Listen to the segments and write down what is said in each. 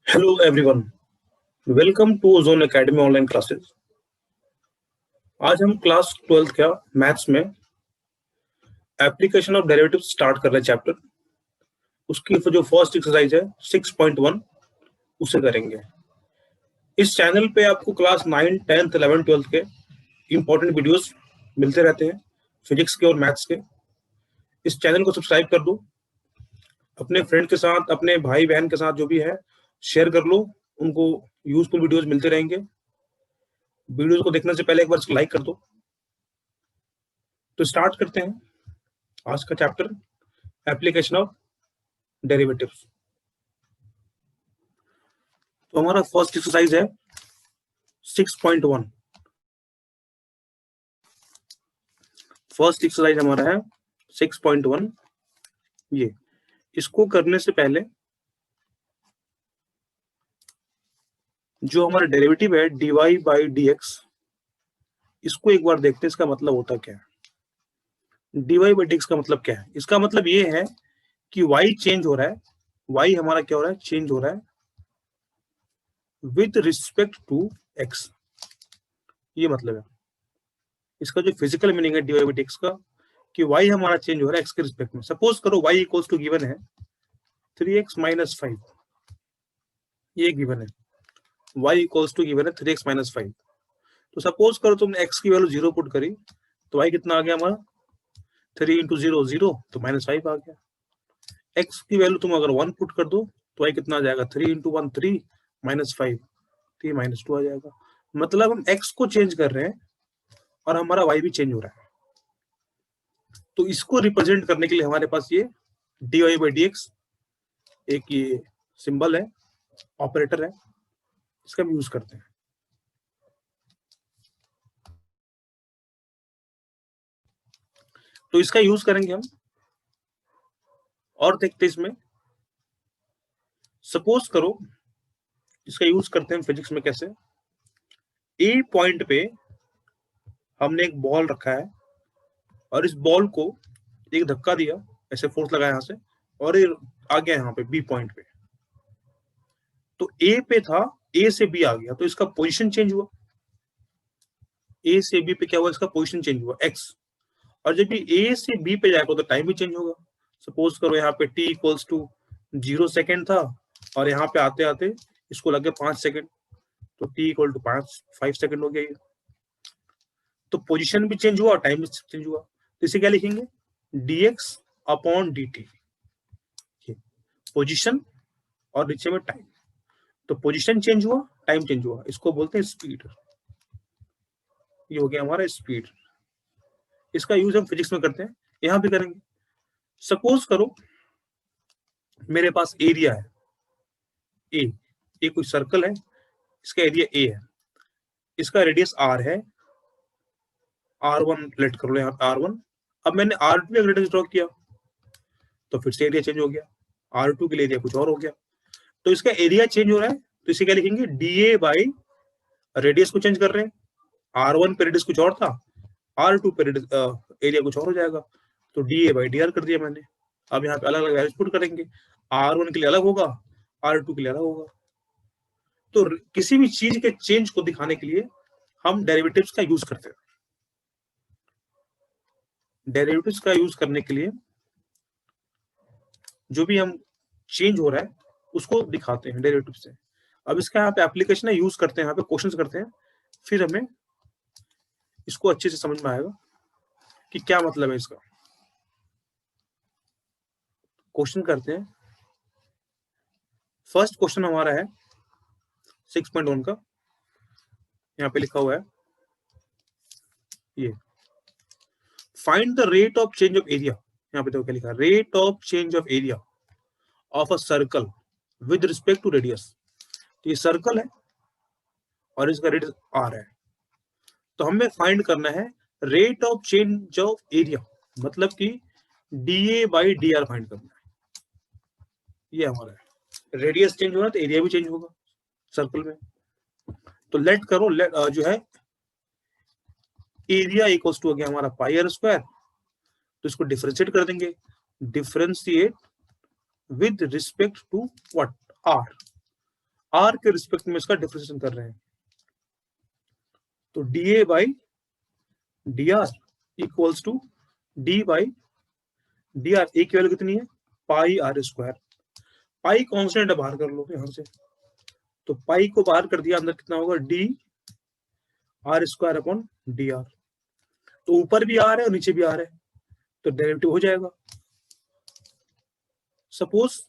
Hello everyone, welcome to Ozone Academy online classes. आज हम class 12th का maths में एप्लीकेशन ऑफ डेरिवेटिव स्टार्ट कर रहे हैं चैप्टर। उसकी जो फर्स्ट एक्सरसाइज है 6.1 उसे करेंगे। इस चैनल पे आपको क्लास 9, 10th, 11th, 12th के इंपॉर्टेंट वीडियोस मिलते रहते हैं, फिजिक्स के और मैथ्स के। इस चैनल को सब्सक्राइब कर दो, अपने फ्रेंड के साथ, अपने भाई बहन के साथ जो भी है शेयर कर लो, उनको यूजफुल वीडियोस मिलते रहेंगे। वीडियोस को देखने से पहले एक बार इसको लाइक कर दो। तो स्टार्ट करते हैं आज का चैप्टर, एप्लीकेशन ऑफ डेरिवेटिव्स। तो हमारा फर्स्ट एक्सरसाइज है 6.1। फर्स्ट एक्सरसाइज हमारा है 6.1। ये इसको करने से पहले जो हमारा डेरिवेटिव है dy बाई dx, इसको एक बार देखते हैं इसका मतलब होता क्या है। dy बाई dx का मतलब क्या है? इसका मतलब ये है कि y चेंज हो रहा है, y हमारा क्या हो रहा है? चेंज हो रहा है विद रिस्पेक्ट टू x। ये मतलब है इसका जो फिजिकल मीनिंग है dy बाई dx का, कि y हमारा चेंज हो रहा है x के रिस्पेक्ट में। सपोज करो y इक्वल्स टू गिवन है 3x माइनस 5, ये गिवन है। y इक्वल्स टू गिवन है 3x माइनस 5। तो सपोज करो तुमने x की वैल्यू 0 पुट करी, तो y कितना आ गया हमारा? 3 इंटू 0 0, तो माइनस 5 आ गया। x की वैल्यू तुम अगर 1 पुट कर दो तो y कितना आ जाएगा? 3 इंटू 1 3, माइनस 5, 3 माइनस 2 आ जाएगा। मतलब हम x को चेंज कर रहे हैं और हमारा y भी चेंज हो रहा है। तो इसको रिप्रेजेंट करने के लिए हमारे पास ये dy बाई dx एक ये सिंबल है, ऑपरेटर है, इसका हम यूज करते हैं। तो इसका यूज करेंगे हम और देखते इसमें। सपोज करो इसका यूज करते हैं फिजिक्स में कैसे। ए पॉइंट पे हमने एक बॉल रखा है और इस बॉल को एक धक्का दिया, ऐसे फोर्स लगाया यहां से, और ये आ गया यहाँ पे बी पॉइंट पे। तो ए पे था, ए से बी आ गया, तो इसका पोजीशन चेंज हुआ। ए से बी पे क्या हुआ? इसका पोजीशन चेंज हुआ एक्स। और जब भी ए से बी पे जाएगा तो टाइम भी चेंज होगा। सपोज करो यहाँ पे टी इक्वल्स टू 0 सेकेंड था और यहाँ पे आते आते इसको लगे 5 सेकेंड, तो टी इक्वल टू 5 सेकेंड हो गया ये। तो पोजीशन भी चेंज हुआ और टाइम भी चेंज हुआ। तो इसे क्या लिखेंगे? dx अपॉन dt, पोजीशन और नीचे में टाइम। तो पोजीशन चेंज हुआ, टाइम चेंज हुआ, इसको बोलते हैं स्पीड। ये हो गया हमारा स्पीड। इसका यूज हम फिजिक्स में करते हैं, यहां भी करेंगे। सपोज करो मेरे पास एरिया है ए, ये कोई सर्कल है, इसका एरिया ए है, इसका रेडियस r है, r1 लेट कर लो यहाँ r1। अब मैंने r2 का रेडियस ड्रॉ किया तो फिर से एरिया चेंज हो गया, r2 के लिए एरिया कुछ और हो गया। तो इसका एरिया चेंज हो रहा है, तो इसे क्या लिखेंगे? dA बाई रेडियस को चेंज कर रहे हैं। r1 पे रेडियस कुछ और था, r2 पे एरिया कुछ और हो जाएगा, तो dA बाई dr कर दिया मैंने। अब यहाँ पे अलग अलग वैल्यूज पुट करेंगे, r1 के लिए अलग होगा, r2 के लिए अलग होगा। तो किसी भी चीज के चेंज को दिखाने के लिए हम डेरिवेटिव्स का यूज करते हैं। डेरिवेटिव्स का यूज करने के लिए जो भी हम चेंज हो रहा है उसको दिखाते हैं डेरिवेटिव से। अब इसका यहाँ पे एप्लीकेशन है, यूज करते हैं, यहाँ पे क्वेश्चंस करते हैं, फिर हमें इसको अच्छे से समझ में आएगा कि क्या मतलब है इसका। क्वेश्चन करते हैं। फर्स्ट क्वेश्चन हमारा है 6.1 का, यहाँ पे लिखा हुआ है ये, find the rate of change of area. यहाँ पे देखो क्या लिखा है, rate of change of area of a circle with respect to radius. ये सर्कल है और इसका रेडियस r है, तो हमें फाइंड करना है rate of change of area, मतलब कि dA बाई dr फाइंड करना है। ये हमारा है, रेडियस चेंज हो रहा है तो एरिया भी चेंज होगा सर्कल में। तो लेट करो, जो है एरिया इक्वल्स टू हो गया हमारा पाई r स्क्वायर, तो इसको डिफरेंशिएट कर देंगे, differentiate with respect to what? r। r के रिस्पेक्ट में इसका डिफरेंशिएशन कर रहे हैं। तो dA by dr equals to d by dr। A की वैल्यू कितनी है? Pi r square. Pi constant बाहर कर लो यहां से, तो पाई को बाहर कर दिया, अंदर कितना होगा? D R square upon D R. तो ऊपर भी आर है और नीचे भी आर है, तो डेरिवेटिव हो जाएगा। सपोज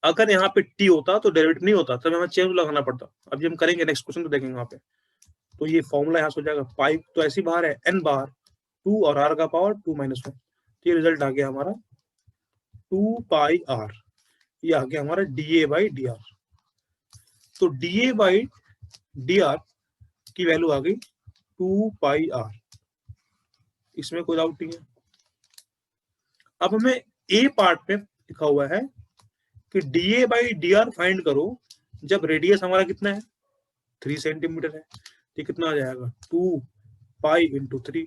अगर यहाँ पे टी होता तो डेरिवेटिव नहीं होता, तब हमें चेन लगाना पड़ता। अभी हम करेंगे नेक्स्ट क्वेश्चन तो देखेंगे वहां पे। तो ये फॉर्मूला यहाँ से हो जाएगा, पाई तो ऐसी बाहर है एन बार 2 और आर का पावर 2 - 1। ये रिजल्ट आ गया हमारा 2 पाई आर। ये आ गया हमारा D A by D R. तो D A by D R की वैल्यू आ गई 2 पाई आर। इसमें कोई डाउट नहीं है। अब हमें ए पार्ट में लिखा हुआ है कि D A by D are find करो जब रेडियस हमारा कितना है? 3 सेंटीमीटर है। तो कितना आ जाएगा? 2 पाई इंटू 3,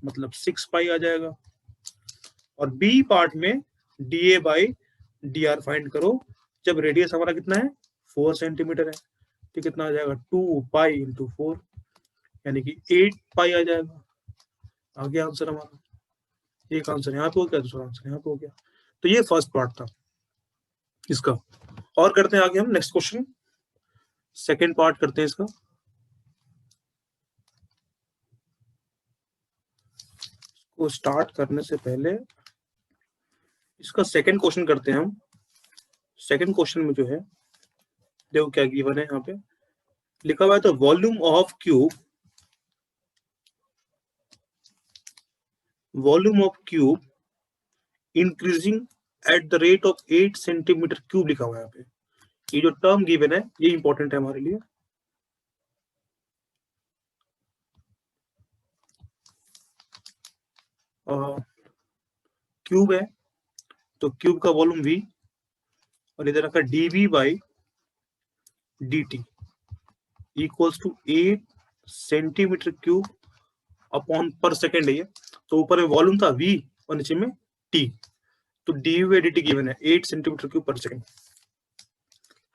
मतलब 6 पाई आ जाएगा। और बी पार्ट में D A by D are find करो जब रेडियस हमारा कितना है? 4 सेंटीमीटर है। तो कितना आ जाएगा? 2 पाई इंटू 4, यानी कि 8 पाई आ जाएगा। आ गया आंसर हमारा। एक आंसर यहाँ पे हो गया, दूसरा आंसर यहाँ पे हो गया। तो ये फर्स्ट पार्ट था इसका। और करते हैं आगे हम नेक्स्ट क्वेश्चन, सेकेंड पार्ट करते हैं इसका। को स्टार्ट करने से पहले इसका सेकंड क्वेश्चन करते हैं हम। सेकंड क्वेश्चन में जो है देखो क्या गिवन है, यहाँ पे लिखा हुआ है तो volume of cube increasing at the rate of 8 centimetre cube लिखा हुआ है यहाँ पे। ये जो टर्म गिवन है ये इंपॉर्टेंट है हमारे लिए। क्यूब है तो क्यूब का वॉल्यूम v और इधर रखा dv by dt equals to 8 centimetre cube upon per second है ये। तो ऊपर में वॉल्यूम था v और नीचे में t। तो dv बाई dt गिवन है 8 सेंटीमीटर क्यूब पर सेकेंड।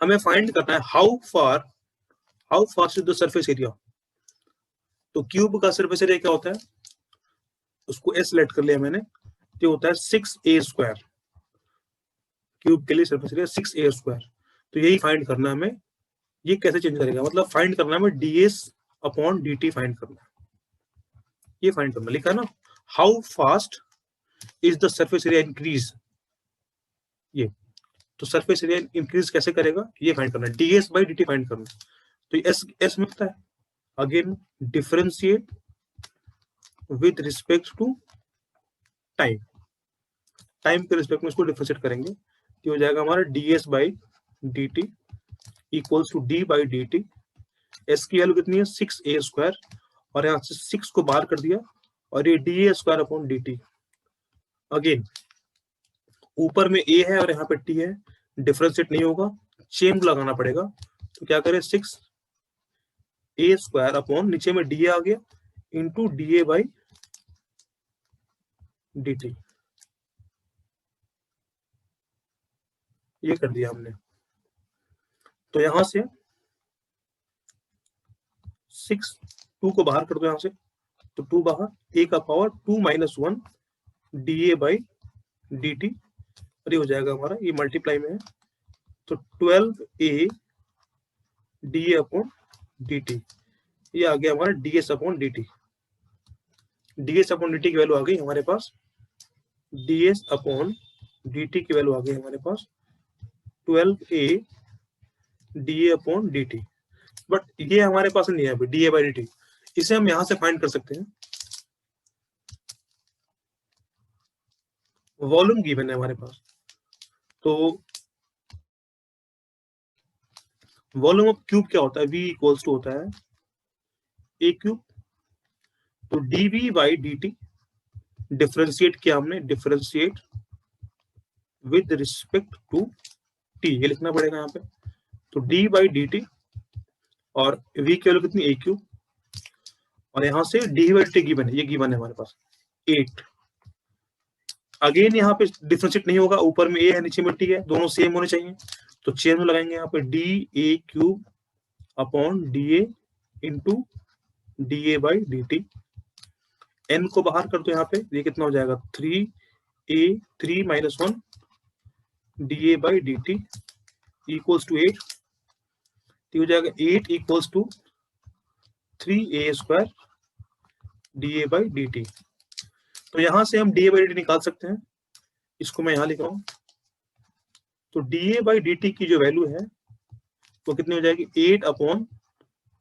हमें फाइंड करना है how fast is the surface area. तो क्यूब का सरफेस एरिया क्या होता है? उसको s सेलेक्ट कर लिया मैंने, तो होता है 6a स्क्वायर। क्यूब के लिए सरफेस एरिया 6a स्क्वायर। तो यही फाइंड करना है हमें। ये कैसे चेंज करेगा? मतलब फाइंड करना है हमें ds अपॉन dt फाइंड करना है। ये फाइंड करना लिखा है ना, how fast is the surface area increase. ये तो सरफेस एरिया इंक्रीज कैसे करेगा ये फाइंड करना है, ds बाई dt फाइंड करना है। तो s मिलता है, again differentiate with respect to time. Time के रिस्पेक्ट में इसको डिफरेंशिएट करेंगे तो हो जाएगा हमारा ds by dt equals to d by dt। s की वैल्यू कितनी है? 6a स्क्वायर, और यहाँ से 6 को बाहर कर दिया और ये da square upon dt। Again ऊपर में a है और यहाँ पे t है, डिफरेंशिएट नहीं होगा, चेन लगाना पड़ेगा। तो क्या करें? 6a स्क्वायर अपॉन नीचे में da आ गया इंटू da बाई dt। ये कर दिया हमने। तो यहां से 6 2 को बाहर कर दो यहां से, तो 2 बाहर, a का पावर 2 - 1 da बाई dt, और ये हो जाएगा हमारा, ये मल्टीप्लाई में है तो 12a da अपॉन dt। ये आ गया हमारा ds upon dt। ds upon dt की वैल्यू आ गई हमारे पास, ds अपॉन dt की वैल्यू आ गई हमारे पास 12a da upon dt। But ये हमारे पास नहीं है अभी da बाई dt, इसे हम यहां से फाइंड कर सकते हैं। वॉल्यूम गिवन है हमारे पास, तो वॉल्यूम ऑफ क्यूब क्या होता है? v इक्वल्स टू होता है a क्यूब। तो dv बाई dt डिफरेंशिएट किया हमने, differentiate with respect to t, ये लिखना पड़ेगा यहाँ पे। तो d बाई dt और v की वैल्यू कितनी? a क्यूब, और यहाँ से d बाई dt गिवन है, ये गिवन है हमारे पास 8। अगेन यहाँ पे डिफरेंशिएट नहीं होगा, ऊपर में ए है नीचे में टी है, दोनों सेम होने चाहिए, तो चेन में लगाएंगे यहाँ पे D A cube upon D A into D A by D T. N को बाहर कर दो यहाँ पे, ये कितना हो जाएगा 3 minus 1 D A by D T equals to 8, हो जाएगा 8 equals to 3a square D A by D T. तो यहां से हम D A by D T निकाल सकते हैं, इसको मैं यहां लिख रहा हूं। तो D A by D T की जो वैल्यू है वो कितनी हो जाएगी 8 upon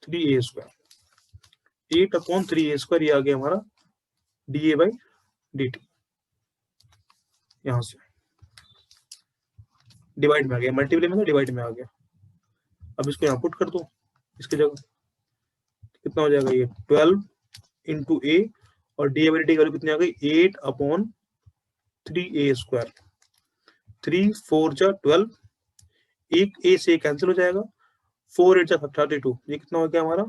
3a square, 8 upon 3a square, ये आ गया हमारा D A by D T. यहां से डिवाइड में आ गया, मल्टीप्लाई में था डिवाइड में आ गया। अब इसको यहाँ पुट कर दो, इसकी जगह कितना हो जाएगा ये 12 इंटू ए, और D A by D T की वैल्यू कितनी आ गई 8 अपॉन 3a स्क्वायर, 3 4 जा 12, एक ए से कैंसिल हो जाएगा, 4 8 जा 32, ये कितना हो गया हमारा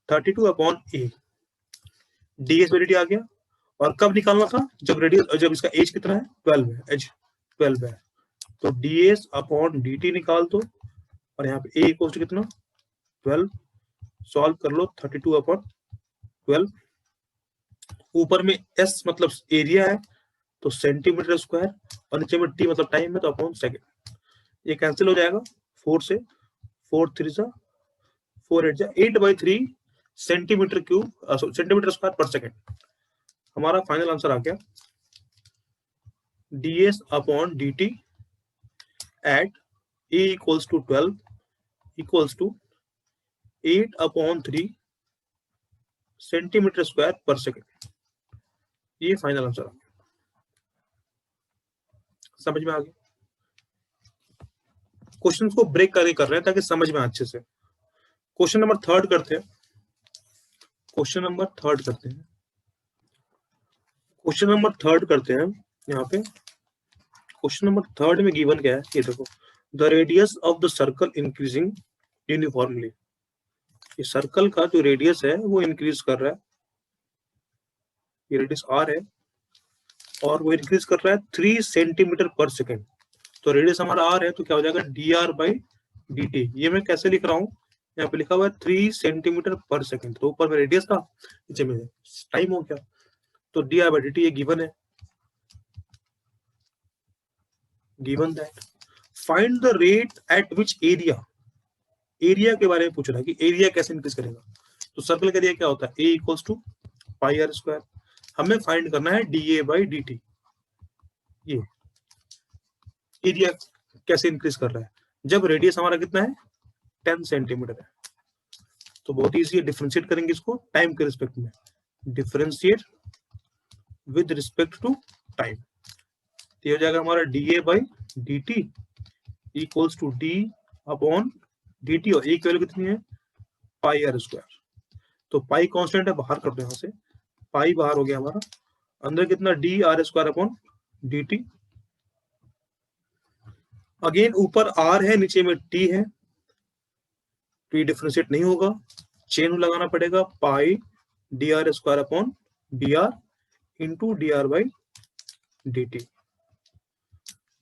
32 upon A. D S by D T आ गया, और कब निकालना था जब रेडियस, जब इसका एज कितना है 12 है, एज 12 है, तो D S upon D T निकाल दो, और यहाँ पे ए इक्वल टू कितना 12, सॉल्व कर लो 32 अपॉन 12, ऊपर में एस मतलब एरिया है तो सेंटीमीटर स्क्वायर, और नीचे में टी मतलब टाइम है तो अपॉन सेकेंड, ये कैंसिल हो जाएगा 4 से, 4 3 जा 4 8 जा 8/3 centimetre cube, centimetre square per second. हमारा फाइनल आंसर आ गया D S upon D T at A equals to 12 equals to 8 upon 3 centimetre square per second. ये फाइनल आंसर आ गया, समझ में आ गया। क्वेश्चंस को ब्रेक करके कर रहे हैं ताकि समझ में अच्छे से। क्वेश्चन नंबर 3 करते हैं, क्वेश्चन नंबर 3 करते हैं, क्वेश्चन नंबर 3 करते हैं। यहाँ पे क्वेश्चन नंबर 3 में गिवन क्या है, ये देखो, the radius of the circle increasing uniformly. ये सर्कल का जो रेडियस है वो इंक्रीज कर रहा है, ये रेडियस आर है और वो इंक्रीज कर रहा है 3 सेंटीमीटर पर सेकेंड। तो रेडियस हमारा आर है, तो क्या हो जाएगा D R by D T. ये मैं कैसे लिख रहा हूँ, यहाँ पे लिखा हुआ है 3 सेंटीमीटर पर सेकेंड, तो ऊपर में रेडियस था, नीचे में टाइम हो गया, तो D R by D T ये गिवन है। Given that find the rate at which area, area के बारे में पूछ रहा है कि एरिया कैसे इंक्रीज करेगा। तो सर्कल का एरिया क्या होता है, A equals to pi R square. हमें फाइंड करना है D A by D T, ये एरिया कैसे इंक्रीज कर रहा है जब रेडियस हमारा कितना है 10 सेंटीमीटर है। तो बहुत इजी है, डिफरेंशिएट करेंगे इसको टाइम के रिस्पेक्ट में, differentiate with respect to time, तो हो जाएगा हमारा D A by D T equals to D upon D T, और ए की वैल्यू कितनी है पाई आर स्क्वायर। तो पाई कांस्टेंट है, बाहर कर दो यहाँ से, पाई बाहर हो गया हमारा, अंदर कितना D R square upon D T. Again ऊपर आर है नीचे में टी है, तो ये डिफरेंशिएट नहीं होगा, चेन लगाना पड़ेगा, pi D R square upon D R into D R by D T.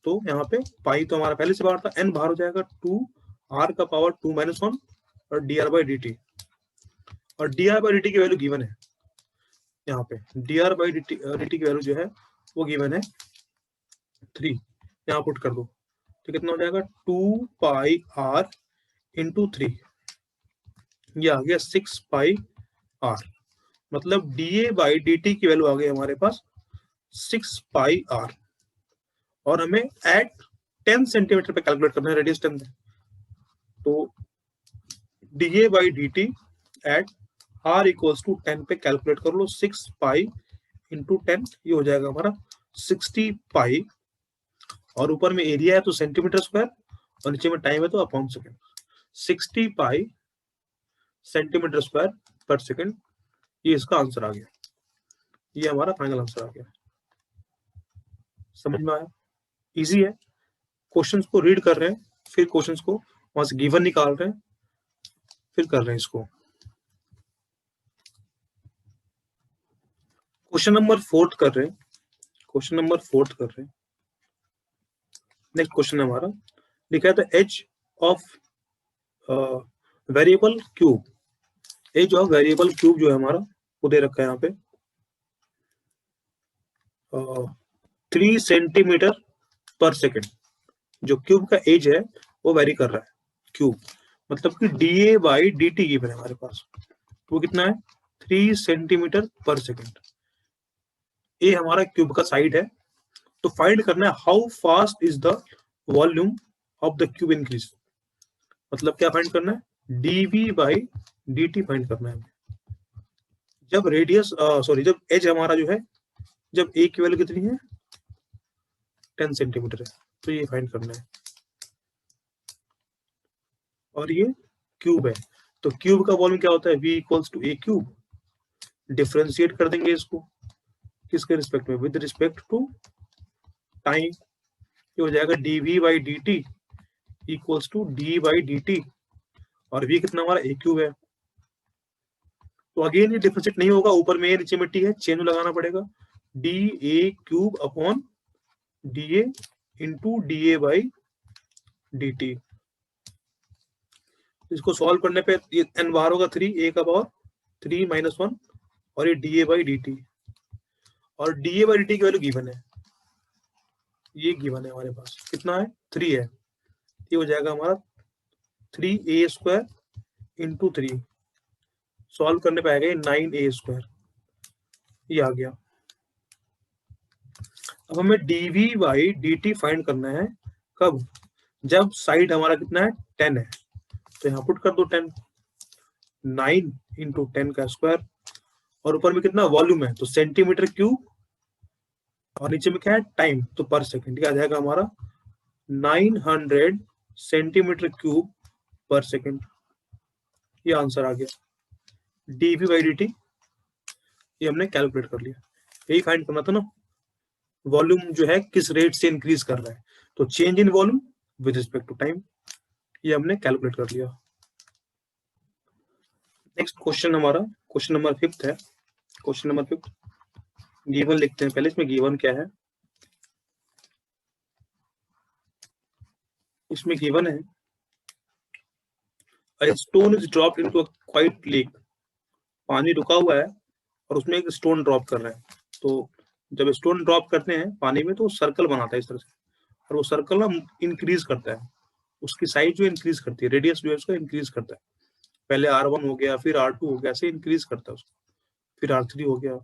तो यहाँ पे पाई तो हमारा पहले से बाहर था, एन बाहर हो जाएगा 2 आर का पावर 2 - 1 और D R by D T, और D R by D T की वैल्यू गिवन है यहाँ पे, D R by D T की वैल्यू जो है वो गिवन है 3, यहाँ पुट कर दो, तो कितना हो जाएगा 2 पाई आर इंटू 3, ये आ गया 6 पाई आर, मतलब D A by D T की वैल्यू आ गई हमारे पास 6 पाई आर, और हमें एट 10 सेंटीमीटर पे कैलकुलेट करना है, रेडियस 10 है, तो D A by D T at R equals to 10 पे कैलकुलेट कर लो, 6 पाई इंटू 10, ये हो जाएगा हमारा 60 पाई, और ऊपर में एरिया है तो सेंटीमीटर स्क्वायर, और नीचे में टाइम है तो अपॉन सेकेंड, 60 पाई सेंटीमीटर स्क्वायर पर सेकेंड, ये इसका आंसर आ गया, ये हमारा फाइनल आंसर आ गया। समझ में आया, इजी है। क्वेश्चंस को रीड कर रहे हैं, फिर क्वेश्चंस को वहां से गिवन निकाल रहे हैं, फिर कर रहे हैं इसको। क्वेश्चन नंबर 4 कर रहे हैं, क्वेश्चन नंबर 4 कर रहे हैं। नेक्स्ट क्वेश्चन हमारा लिखा है the edge of variable cube. Edge of variable cube जो है हमारा वो दे रखा है यहाँ पे 3 सेंटीमीटर पर सेकेंड। जो क्यूब का एज है वो वेरी कर रहा है क्यूब, मतलब कि DA by D T given है हमारे पास। वो कितना है 3 सेंटीमीटर पर सेकेंड। ये हमारा क्यूब का साइड है। तो फाइंड करना है how fast is the volume of the cube increase. मतलब क्या फाइंड करना है DV by D T find करना है। जब रेडियस जब एज हमारा जो है, जब ए की वैल्यू कितनी है 10 सेंटीमीटर है, तो ये फाइंड करना है। और ये क्यूब है, तो क्यूब का वॉल्यूम क्या होता है v equals to A cube. Differentiate कर देंगे इसको किसके रिस्पेक्ट में, विद रिस्पेक्ट टू टाइम। ये हो जाएगा dv by D T equals to D by D T, और v कितना हमारा ए क्यूब है। तो अगेन ये डिफरेंशिएट नहीं होगा, ऊपर में नीचे में टी है, चेन लगाना पड़ेगा। D A cube upon D A into D A by D T. इसको सॉल्व करने पे ये n बाहर होगा 3, a का पावर 3 माइनस 1, और ये dA बाई डी टी, और dA बाई डी टी की वैल्यू गिवन है, ये गिवन है हमारे पास कितना है 3 है। ये हो जाएगा हमारा 3a स्क्वायर इंटू 3, सॉल्व करने पे आएगा 9a स्क्वायर, ये आ गया। अब हमें dV by D T find करना है कब, जब साइड हमारा कितना है 10 है, तो यहाँ पुट कर दो 10, 9 इंटू 10 का स्क्वायर, और ऊपर में कितना वॉल्यूम है तो सेंटीमीटर क्यूब, और नीचे में क्या है टाइम तो पर सेकंड। क्या आ जाएगा हमारा 900 सेंटीमीटर क्यूब पर सेकंड। ये आंसर आ गया डीवी बाई डी टी, ये हमने कैलकुलेट कर लिया। यही फाइंड करना था ना, वॉल्यूम जो है किस रेट से इंक्रीज कर रहा है, तो change in volume with respect to time, ये हमने कैलकुलेट कर लिया। नेक्स्ट क्वेश्चन हमारा क्वेश्चन नंबर 5 है। क्वेश्चन नंबर 5 गिवन लिखते हैं पहले, इसमें गिवन क्या है। इसमें गिवन है a stone is dropped into a quiet lake। पानी रुका हुआ है और उसमें एक स्टोन ड्रॉप कर रहा है। तो जब स्टोन ड्रॉप करते हैं पानी में तो सर्कल बनाता है इस तरह से, और वो सर्कल ना इंक्रीज करता है, उसकी साइज जो इंक्रीज करती है, रेडियस जो है उसका इंक्रीज करता है। पहले R1 हो गया, फिर R2 हो गया, ऐसे इंक्रीज करता है उसको, फिर R3 हो गया।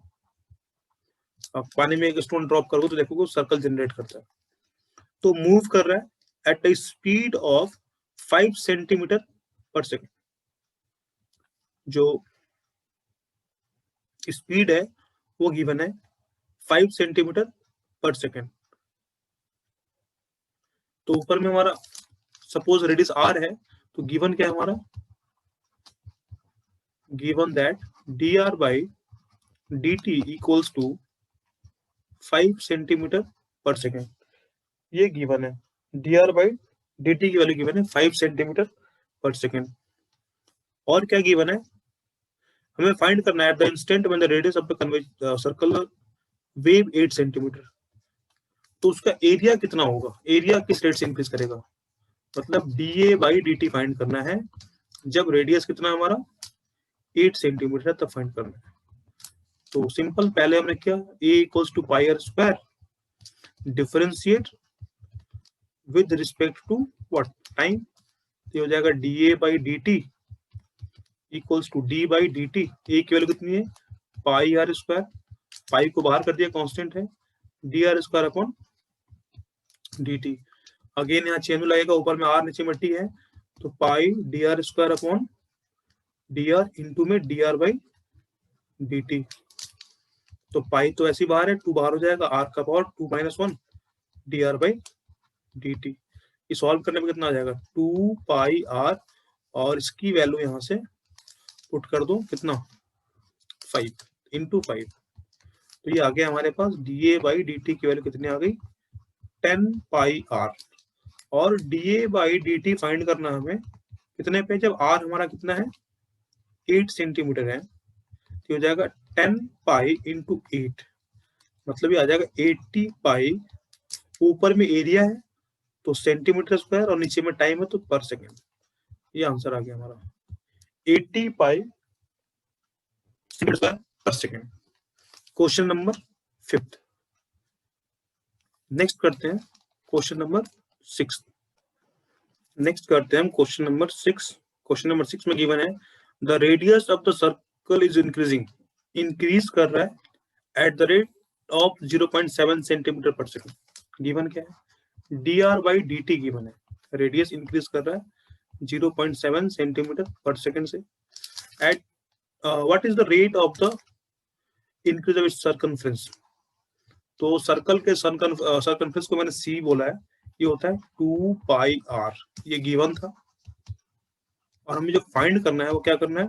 अब पानी में एक स्टोन ड्रॉप करोगे तो देखोगे सर्कल जनरेट करता है। तो मूव कर रहा है at the speed of 5 centimetre per second. जो स्पीड है वो गिवन है 5 सेंटीमीटर पर सेकेंड। तो ऊपर में हमारा सपोज रेडियस r है, तो गिवन क्या है हमारा, given that dr by dt equals to 5 centimetre per second. ये गिवन है dr बाई dt की वैल्यू गिवन है 5 सेंटीमीटर पर सेकेंड। और क्या गिवन है, हमें फाइंड करना है at the instant when the radius of the circular wave 8 centimetre. तो उसका एरिया कितना होगा, एरिया किस रेट से इंक्रीज करेगा, मतलब dA बाई dt फाइंड करना है जब रेडियस कितना हमारा 8 सेंटीमीटर है, तब फाइंड करना है। तो सिंपल पहले हमने क्या a equals to pi r square, differentiate with respect to what time, ये हो जाएगा dA by dt equals to d by dt। a की वैल्यू कितनी है पाई r स्क्वायर, पाई को बाहर कर दिया कांस्टेंट है, dr square upon dt। Again यहाँ चेन लगेगा, ऊपर में r नीचे में t है, तो पाई dr square upon dr into में dr बाई dt। तो पाई तो ऐसी बाहर है, 2 बाहर हो जाएगा, r का power 2 minus 1 dr by dt। ये सॉल्व करने में कितना आ जाएगा 2 पाई r, और इसकी वैल्यू यहाँ से पुट कर दो कितना 5 इंटू 5। तो ये आ गया हमारे पास dA बाई dt की वैल्यू कितनी आ गई 10 पाई r। और dA बाई dt फाइंड करना हमें कितने पे, जब r हमारा कितना है 8 सेंटीमीटर है, तो हो जाएगा 10 पाई इंटू 8, मतलब ये आ जाएगा 80 पाई, ऊपर में एरिया है तो सेंटीमीटर स्क्वायर और नीचे में टाइम है तो पर सेकेंड। ये आंसर आ गया हमारा 80 पाई second square per second. Question number 5। Next करते हैं क्वेश्चन नंबर 6। नेक्स्ट करते हैं हम क्वेश्चन नंबर 6। क्वेश्चन नंबर 6 में गिवन है the radius of the circle is increasing, increase कर रहा है eight the rate of 0.7 centimetre per second. Given क्या है, dr बाई dt गिवन है, रेडियस इंक्रीज कर रहा है 0.7 सेंटीमीटर पर सेकेंड से at what is the rate of the increase of its circumference. तो सर्कल के सर्कमफ्रेंस को मैंने c बोला है, ये होता है 2 पाई r, ये गिवन था। और हमें जो फाइंड करना है वो क्या करना है,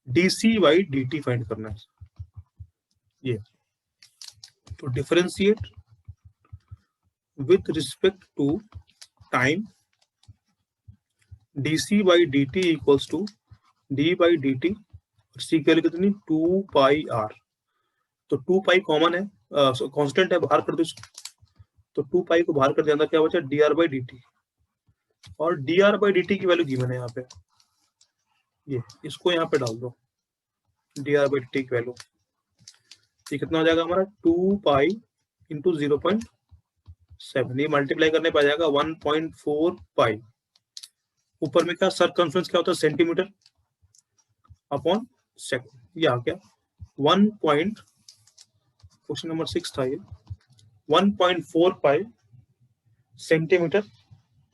dc बाई dt फाइंड करना है। ये तो differentiate with respect to time, dc by dt equals to d by dt, C की वैल्यू कितनी 2 पाई r। तो 2 पाई कॉमन है, कांस्टेंट है, बाहर कर दो इसको। तो 2 पाई को बाहर कर दिया, क्या बचा dr बाई dt, और dr बाई dt की वैल्यू गिवन है यहाँ पे, ये इसको यहाँ पे डाल दो dr बाई dt की वैल्यू। ये कितना हो जाएगा हमारा 2 पाई इंटू 0.7, ये मल्टीप्लाई करने पर आ जाएगा 1.4 पाई। ऊपर में क्या सर्कमफ्रेंस क्या होता है, सेंटीमीटर अपॉन सेकंड, ये आ गया 1 पॉइंट, क्वेश्चन नंबर 6 था ये, 1.4 पाई सेंटीमीटर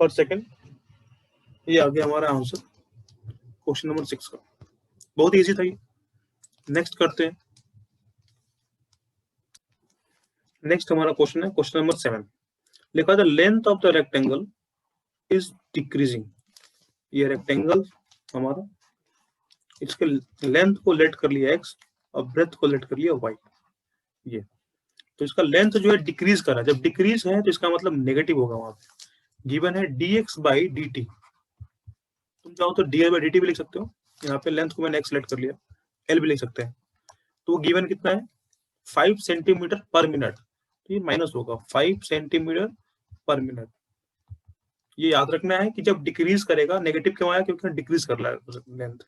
पर सेकंड। ये आ गया हमारा आंसर क्वेश्चन नंबर 6 का। बहुत इजी था ये। नेक्स्ट करते हैं। नेक्स्ट हमारा क्वेश्चन है क्वेश्चन नंबर 7। लिखा the length of the rectangle is decreasing. ये रेक्टेंगल हमारा, इसके लेंथ को लेट कर लिया x और ब्रेथ को लेट कर लिया y। ये तो इसका लेंथ जो है डिक्रीज कर रहा है, जब डिक्रीज है तो इसका मतलब नेगेटिव होगा। वहां पे गिवन है dx बाई dt, तुम चाहो तो dy बाई dt भी लिख सकते हो। यहाँ पे लेंथ को मैंने x लेट कर लिया, l भी लिख सकते हैं। तो गिवन कितना है 5 सेंटीमीटर पर मिनट, तो ये माइनस होगा 5 सेंटीमीटर पर मिनट। ये याद रखना है कि जब डिक्रीज करेगा, नेगेटिव क्यों आया, क्योंकि डिक्रीज कर रहा है लेंथ।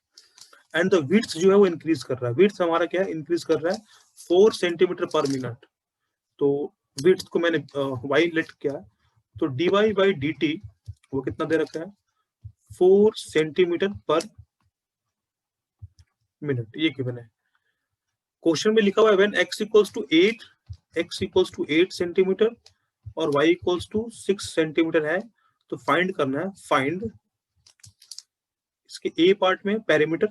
एंड द विड्थ जो है वो इंक्रीज कर रहा है, विड्थ हमारा क्या है, इंक्रीज कर रहा है 4 सेंटीमीटर पर मिनट। तो विड्थ को मैंने y लेट किया है, तो dy बाई dt वो कितना दे रखा है 4 सेंटीमीटर पर मिनट, ये गिवन है। क्वेश्चन में लिखा हुआ है when x equals to 8 centimetre और y इक्वल्स टू 6 सेंटीमीटर है, तो फाइंड करना है, फाइंड इसके a पार्ट में perimeter,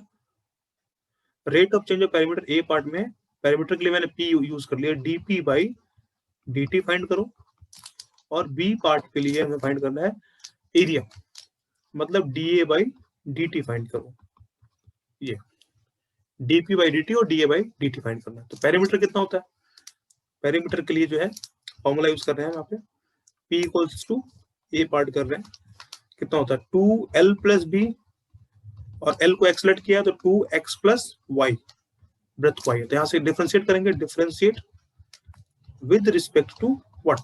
rate of change of perimeter a part में, पेरीमीटर के लिए मैंने p यूज कर लिया, dp बाई dt फाइंड करो। और b पार्ट के लिए हमें फाइंड करना है एरिया, मतलब da बाई dt फाइंड करो। ये dp बाई dt और da बाई dt फाइंड करना है। तो पेरीमीटर कितना होता है, पेरीमीटर के लिए जो है फॉर्मूला यूज कर रहे हैं यहाँ पे, p equals to a part कर रहे हैं, कितना होता है 2l प्लस b, और l को x लेट किया तो 2x plus y, breath y है। तो यहाँ से डिफरेंशिएट करेंगे, differentiate with respect to what,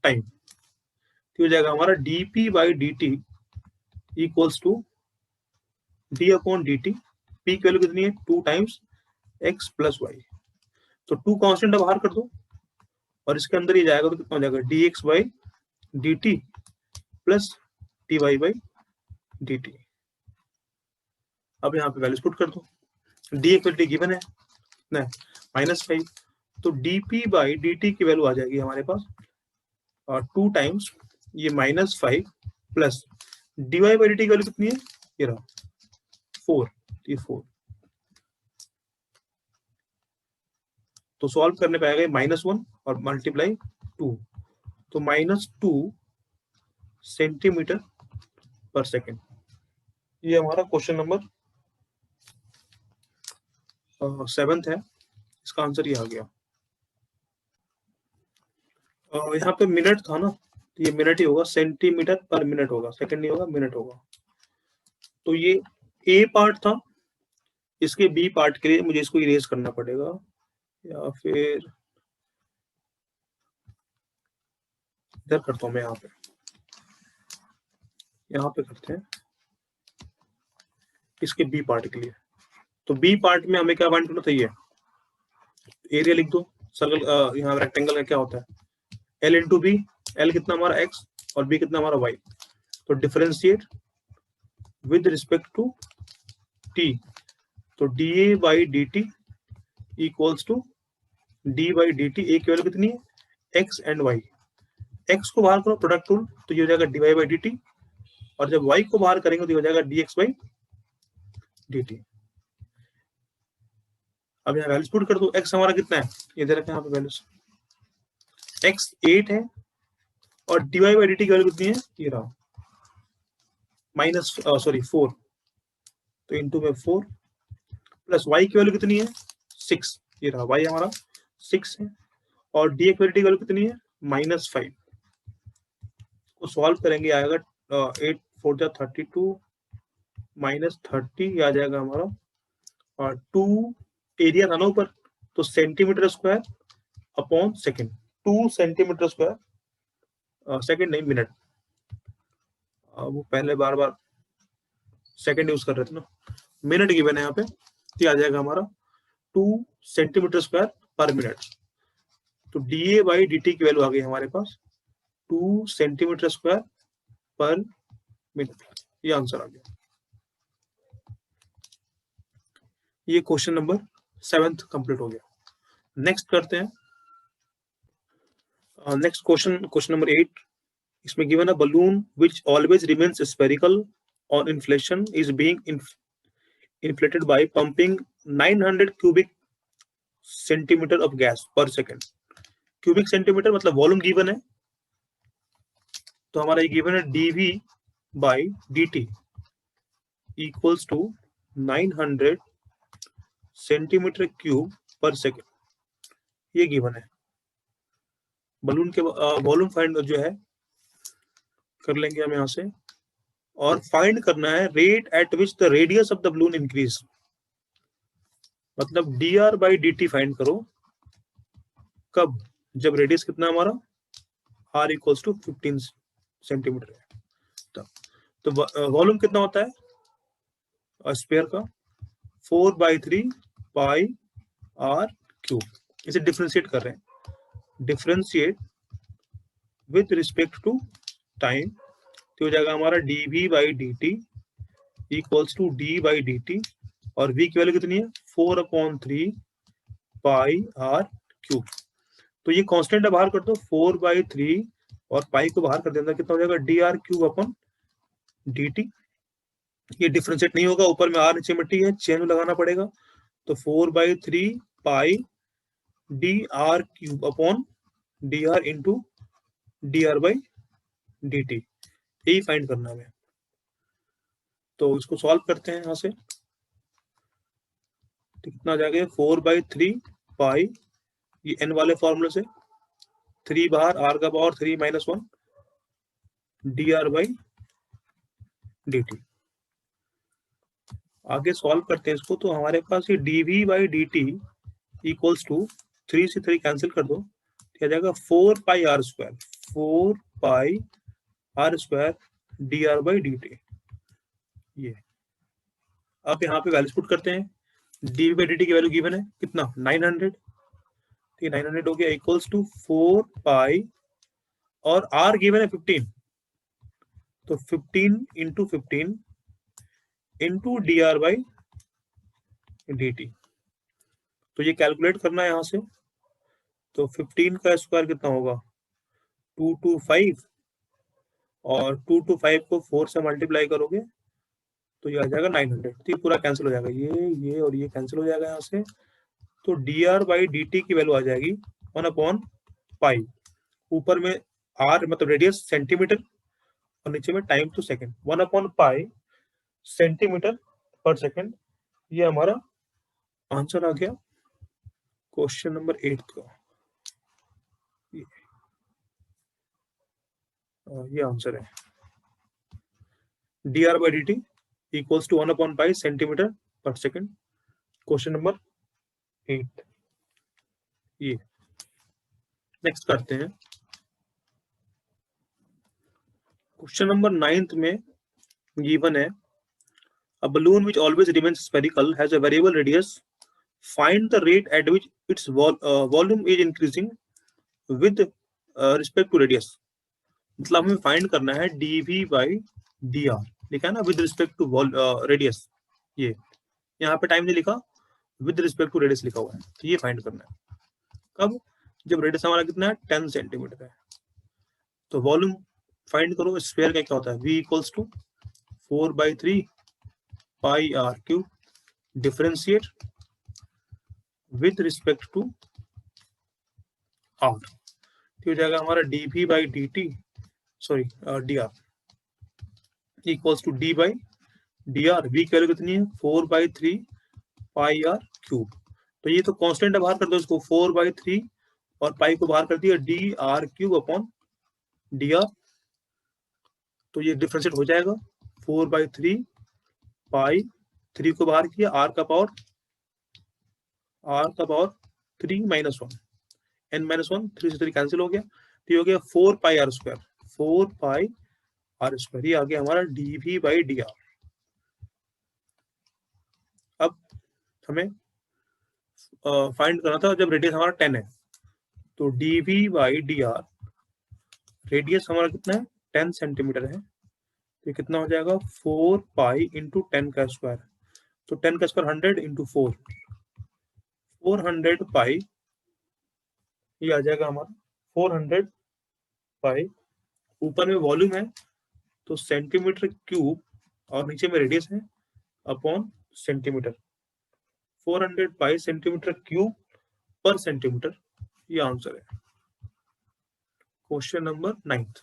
time. तो हो जाएगा हमारा dp by dt equals to d upon dt, p की वैल्यू कितनी है 2 टाइम्स x प्लस y। तो 2 कांस्टेंट बाहर कर दो और इसके अंदर ही जाएगा, तो कितना हो जाएगा dx by dt plus dy by dt। अब यहाँ पे वैल्यूज पुट कर दो, dx बाई dt गिवन है -5, तो dp बाई dt की वैल्यू आ जाएगी हमारे पास, और 2 टाइम्स ये -5 प्लस dy बाई dt की वैल्यू कितनी है, ये रहा 4, ये 4। तो सॉल्व करने पे आएगा -1 और मल्टीप्लाई 2, तो -2 सेंटीमीटर पर सेकेंड। ये हमारा क्वेश्चन नंबर 7 है, इसका आंसर ये आ गया। यहाँ पे मिनट था ना, तो ये मिनट ही होगा, सेंटीमीटर पर मिनट होगा, सेकंड नहीं होगा, मिनट होगा। तो ये ए पार्ट था, इसके बी पार्ट के लिए मुझे इसको इरेज करना पड़ेगा, या फिर इधर करता हूं मैं, यहाँ पे करते हैं इसके बी पार्ट के लिए। तो बी पार्ट में हमें क्या फाइंड करना चाहिए, एरिया लिख दो। सर्कल यहाँ रेक्टेंगल का क्या होता है, एल इंटू बी। एल कितना हमारा एक्स और बी कितना हमारा वाई। तो differentiate with respect to T. तो D A by D T equals to D by D T. A की वैल्यू कितनी है, एक्स एंड वाई। एक्स को बाहर करो प्रोडक्ट रूल, तो ये हो जाएगा D Y by D T. और जब वाई को बाहर करेंगे तो ये हो जाएगा D x by D T. अब यहाँ वैल्यूज पुट कर दो। एक्स हमारा कितना है, ये दे रखा है यहाँ पे वैल्यूज। एक्स 8 है और D Y by D T की वैल्यू कितनी है, ये रहा माइनस 4। तो इंटू में 4 प्लस वाई की वैल्यू कितनी है 6, ये रहा वाई हमारा 6 है। और D x by D T की वैल्यू कितनी है -5। को सॉल्व करेंगे आएगा 8 4 जा 32 -30, आ जाएगा हमारा। और 2 एरिया था ना ऊपर, तो centimetre square upon second. 2 centimetre square second नहीं मिनट, वो पहले बार बार सेकेंड यूज कर रहे थे ना, मिनट गिवन है यहाँ पे। तो आ जाएगा हमारा 2 सेंटीमीटर स्क्वायर पर मिनट। तो D A by D T की वैल्यू आ गई हमारे पास 2 सेंटीमीटर स्क्वायर पर मिनट। ये आंसर आ गया। ये क्वेश्चन नंबर 7 कंप्लीट हो गया। नेक्स्ट करते हैं नेक्स्ट क्वेश्चन नंबर 8। इसमें given a balloon which always remains spherical on inflation is being inflated by pumping 900 cubic centimeter of gas per second। Cubic centimetre मतलब वॉल्यूम गिवन है, तो हमारा ये गिवन है dv by dt equals to 900 centimetre cube per second. ये given है। Balloon के volume find जो है कर लेंगे हम यहां से, और फाइंड करना है rate at which the radius of the balloon increase. मतलब dr बाई dt फाइंड करो कब, जब रेडियस कितना हमारा r इक्वल्स टू 15 सेंटीमीटर है। तो वॉल्यूम कितना होता है स्फीयर का 4/3 पाई r क्यूब। इसे डिफरेंशिएट कर रहे हैं, differentiate with respect to time. तो हो जाएगा हमारा dv by dt equals to d by dt। और v की वैल्यू कितनी है 4/3 पाई r क्यूब। तो ये कांस्टेंट बाहर कर दो 4/3 और पाई को बाहर कर देना, कितना हो जाएगा dr क्यूब अपन dt। ये डिफरेंशिएट नहीं होगा, ऊपर में r नीचे में t है, चेन लगाना पड़ेगा। तो 4/3 पाई dr cube upon dr into dr by dt। यही फाइंड करना है। तो इसको सॉल्व करते हैं यहां से। तो कितना आ जाएगा 4/3 पाई, ये n वाले फॉर्मूले से 3 बाहर, r का पावर 3 - 1 dr बाई dt। आगे सॉल्व करते हैं इसको। तो हमारे पास ये dv by dt equals to 3 से 3 कैंसिल कर दो, क्या जाएगा 4 pi r square, 4 pi r square dr by dt। ये अब यहाँ पे वैल्यूज पुट करते हैं। dv बाई dt की वैल्यू गिवन है कितना 900, ठीक है 900 हो गया इक्वल्स टू 4 पाई, और r गिवन है 15, तो 15 into 15 into dr by dt। तो ये कैलकुलेट करना है यहाँ से। तो 15 का स्क्वायर कितना होगा 225, और 225 को 4 से मल्टीप्लाई करोगे तो ये आ जाएगा 900। तो ये पूरा कैंसिल हो जाएगा, ये और ये कैंसिल हो जाएगा यहाँ से। तो dr बाई dt की वैल्यू आ जाएगी 1/पाई। ऊपर में r मतलब रेडियस सेंटीमीटर और नीचे में time to second, 1/पाई centimetre per second. ये हमारा आंसर आ गया क्वेश्चन नंबर 8 का। ये आंसर है dr by dt equals to 1/पाई centimetre per second, question number 8। ये नेक्स्ट करते हैं क्वेश्चन नंबर 9 में गिवन है a balloon which always remains spherical has a variable radius. Find the rate at which its volume is increasing with respect to radius. मतलब हमें find करना है dv by dr, लिखा है ना विद रिस्पेक्ट टू रेडियस। ये यहाँ पे टाइम नहीं लिखा, विद रिस्पेक्ट टू रेडियस लिखा हुआ है, तो ये फाइंड करना है। कब? जब रेडियस हमारा कितना है 10 सेंटीमीटर है। तो वॉल्यूम फाइंड करो, स्फीयर का क्या होता है, v equals to 4/3 pi r cube, differentiate with respect to r, हो जाएगा हमारा dv by dt, sorry dr equals to d by dr। v की वैल्यू कितनी है 4/3 पाई आर क्यूब। तो ये तो कांस्टेंट है, बाहर कर दो इसको, 4/3 और पाई को बाहर कर दिया dr क्यूब अपॉन dr। तो ये डिफरेंशिएट हो जाएगा 4/3 पाई, 3 को बाहर किया, r का पावर 3 माइनस 1, n माइनस 1, 3 से 3 कैंसिल हो गया, तो ये हो गया 4 pi R square, 4 pi R square. ये आ गया हमारा dv बाई dr। अब हमें फाइंड करना था जब रेडियस हमारा 10 है, तो dv बाई dr, रेडियस हमारा कितना है 10 सेंटीमीटर है, तो कितना हो जाएगा 4 पाई इंटू 10 का स्क्वायर, तो 10 का स्क्वायर 100 इंटू 4, 400 पाई, ये आ जाएगा हमारा 400 पाई। ऊपर में वॉल्यूम है तो सेंटीमीटर क्यूब और नीचे में रेडियस है अपॉन सेंटीमीटर, 400 पाई सेंटीमीटर क्यूब पर सेंटीमीटर, ये आंसर है क्वेश्चन नंबर 9।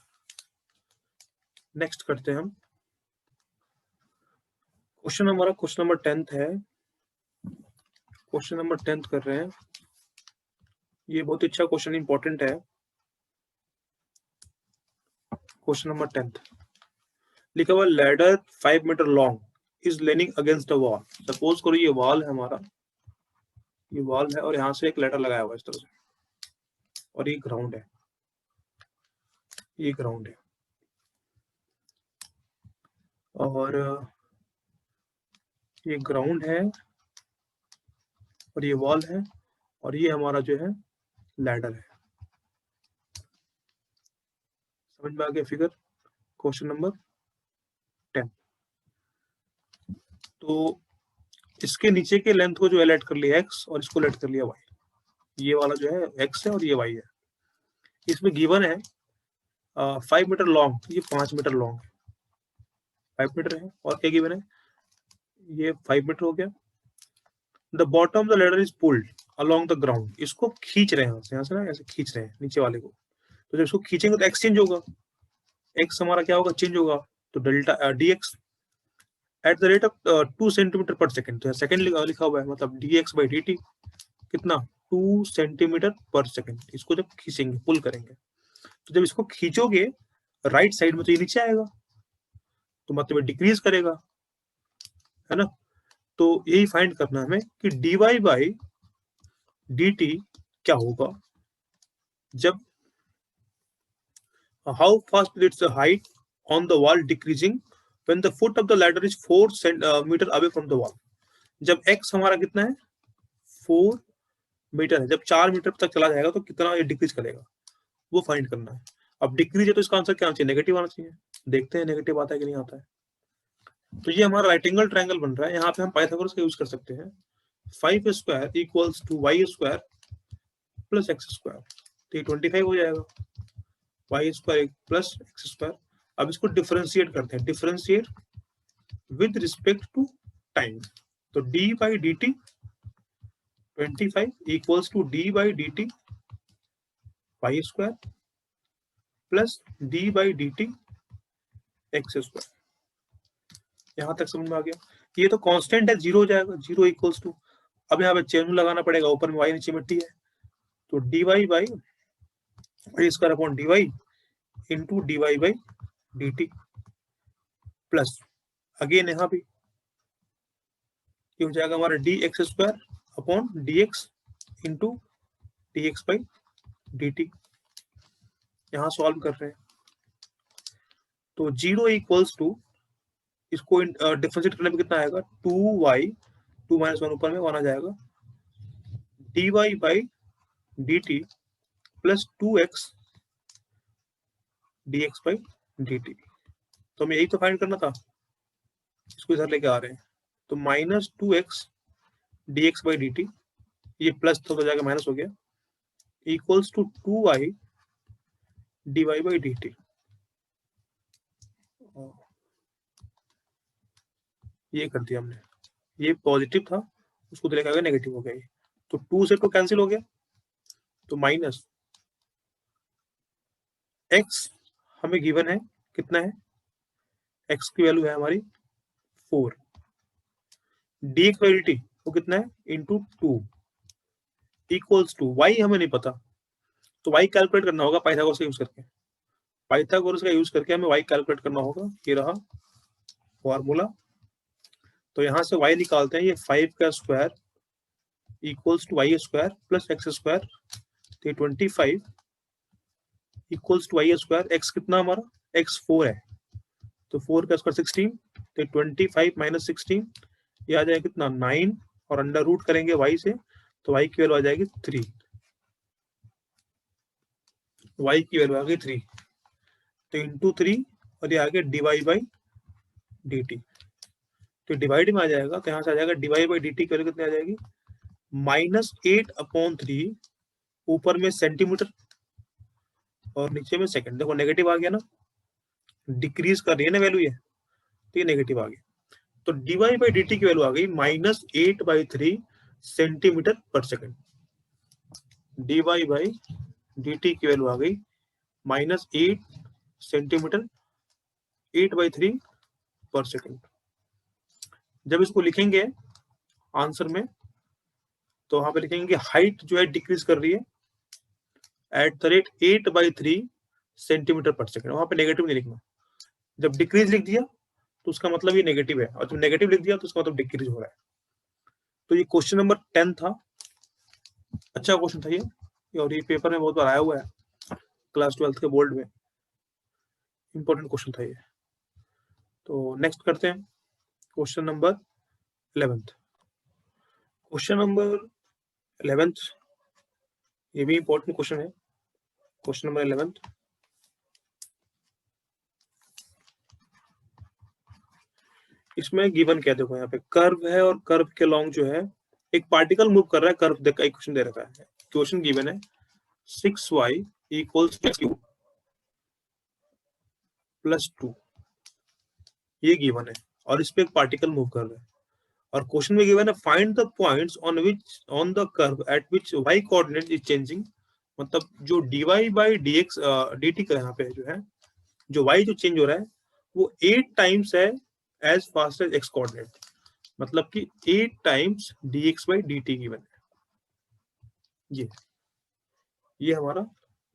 नेक्स्ट करते हैं हम क्वेश्चन नंबर 10 है। क्वेश्चन नंबर 10 कर रहे हैं, ये बहुत अच्छा क्वेश्चन, इंपॉर्टेंट है। क्वेश्चन नंबर 10 लिखा हुआ ladder 5 metre long is leaning against a wall. Suppose करो ये वॉल है हमारा, ये वॉल है और यहाँ से एक लैडर लगाया हुआ है इस तरह से, और ये ग्राउंड है, ये ग्राउंड है, और ये ग्राउंड है और ये वॉल है और ये हमारा जो है लैडर है। समझ में आ गया फिगर? Question number 10। तो इसके नीचे के लेंथ को जो है लेट कर लिया x और इसको लेट कर लिया y, ये वाला जो है x है और ये y है। इसमें गिवन है 5 मीटर लॉन्ग, ये 5 मीटर लॉन्ग है, 5 मीटर है, और क्या गिवन है, ये 5 मीटर हो गया। The bottom the ladder is pulled along the ground, इसको खींच रहे हैं यहाँ से ना, ऐसे खींच रहे हैं नीचे वाले को, तो जब इसको खींचेंगे तो एक्सचेंज होगा, x हमारा क्या होगा, चेंज होगा, तो delta dx eight the rate of 2 centimetre per second, तो सेकेंड लिखा हुआ है, मतलब dx बाई dt कितना 2 सेंटीमीटर पर सेकेंड। इसको जब खींचेंगे, पुल करेंगे, तो जब इसको खींचोगे राइट साइड में तो ये नीचे आएगा, तो मतलब ये डिक्रीज करेगा, है ना। तो यही फाइंड करना है हमें कि dy बाई dt क्या होगा जब how fast its height on the wall decreasing when the foot of the ladder is 4 metre away from the wall। जब x हमारा कितना है 4 मीटर है, जब 4 मीटर तक चला जाएगा तो कितना ये डिक्रीज करेगा, वो फाइंड करना है। अब डिक्रीज है तो इसका आंसर क्या आना चाहिए, नेगेटिव आना चाहिए। देखते हैं नेगेटिव आता है कि नहीं आता है। तो ये हमारा राइट एंगल ट्रायंगल बन रहा है, यहाँ पे हम पाइथागोरस का यूज कर सकते हैं। 5 square equals to y square plus x square, तो ये 25 हो जाएगा, y square plus x square. अब इसको डिफरेंशिएट करते हैं, differentiate with respect to time, तो d by D t 25 equals to d by D t y square plus d by D t x square. यहां तक समझ में आ गया? ये तो कांस्टेंट है, 0 हो जाएगा, 0 इक्वल्स टू, अब यहाँ पे चेन लगाना पड़ेगा, ऊपर में y नीचे में t है, तो dy by y square upon dy into dy by dt plus again यहाँ भी ये हो जाएगा हमारा dx square upon dx into dx by dt। यहाँ सॉल्व कर रहे हैं तो 0 इक्वल्स टू, इसको डिफरेंशिएट करने पे कितना आएगा, 2y, 2 - 1 ऊपर में 1 आ जाएगा, dy by dt plus 2x dx by dt। तो हमें यही तो फाइंड करना था, इसको इधर लेके आ रहे हैं। तो -2x dx बाई dt, ये प्लस था तो जाके माइनस हो गया, equals to 2y dy by dt। ये कर दिया हमने, ये पॉजिटिव था उसको तो लेकर आ गया नेगेटिव हो गया ये। तो 2 से 2 कैंसिल हो गया, तो माइनस x हमें गिवन है कितना है, x की वैल्यू है हमारी 4, dx बाई dt वो कितना है इंटू 2 इक्वल्स टू y हमें नहीं पता, तो y कैलकुलेट करना होगा पाइथागोरस का यूज करके। पाइथागोरस का यूज करके हमें y कैलकुलेट करना होगा, ये रहा फॉर्मूला। तो यहाँ से y निकालते हैं, ये 5 का square equals to y square plus x square, तो 25 equals to y square, x कितना हमारा, x 4 है, तो 4 का स्क्वायर 16, तो 25 माइनस 16 ये आ जाएगा कितना 9, और अंडर रूट करेंगे y से, तो y की वैल्यू आ जाएगी 3, y की वैल्यू आ गई 3, तो इंटू 3 और ये आ गया dy बाई dt, तो डिवाइड में आ जाएगा, तो यहाँ से आ जाएगा dy बाई dt की वैल्यू कितनी आ जाएगी, -8/3, ऊपर में सेंटीमीटर और नीचे में सेकंड। देखो नेगेटिव आ गया ना, डिक्रीज कर रही है ना वैल्यू ये, तो ये नेगेटिव आ गया। तो dy बाई dt की वैल्यू आ गई -8/3 सेंटीमीटर पर सेकंड। dy बाई dt की वैल्यू आ गई -8 सेंटीमीटर 8/3 पर सेकंड। जब इसको लिखेंगे आंसर में, तो वहां पे लिखेंगे हाइट जो है डिक्रीज कर रही है @8/3 सेंटीमीटर पर सेकंड, वहां पे नेगेटिव नहीं लिखना। जब डिक्रीज लिख दिया तो उसका मतलब ये नेगेटिव है, और जब नेगेटिव लिख दिया तो उसका मतलब डिक्रीज हो रहा है। तो ये क्वेश्चन नंबर 10 था, अच्छा क्वेश्चन था ये, और ये पेपर में बहुत बार आया हुआ है, क्लास 12th के बोर्ड में इंपॉर्टेंट क्वेश्चन था ये। तो नेक्स्ट करते हैं question number 11th। Question number 11th ये भी इंपॉर्टेंट क्वेश्चन है। क्वेश्चन नंबर 11th, इसमें गिवन क्या, देखो यहाँ पे कर्व है और कर्व के लॉन्ग जो है एक पार्टिकल मूव कर रहा है, कर्व देखा एक क्वेश्चन दे रखा है, क्वेश्चन गिवन है 6y इक्वल्स टू +2, ये गिवन है और इस पे एक पार्टिकल मूव कर रहा है, और क्वेश्चन में गिवन है find the points on the curve at which y coordinate is changing. मतलब जो dy बाई dx dt का यहाँ पे जो है, जो y जो चेंज हो रहा है वो 8 टाइम्स है as fast as x coordinate, मतलब कि 8 times dx by dt given है। ये हमारा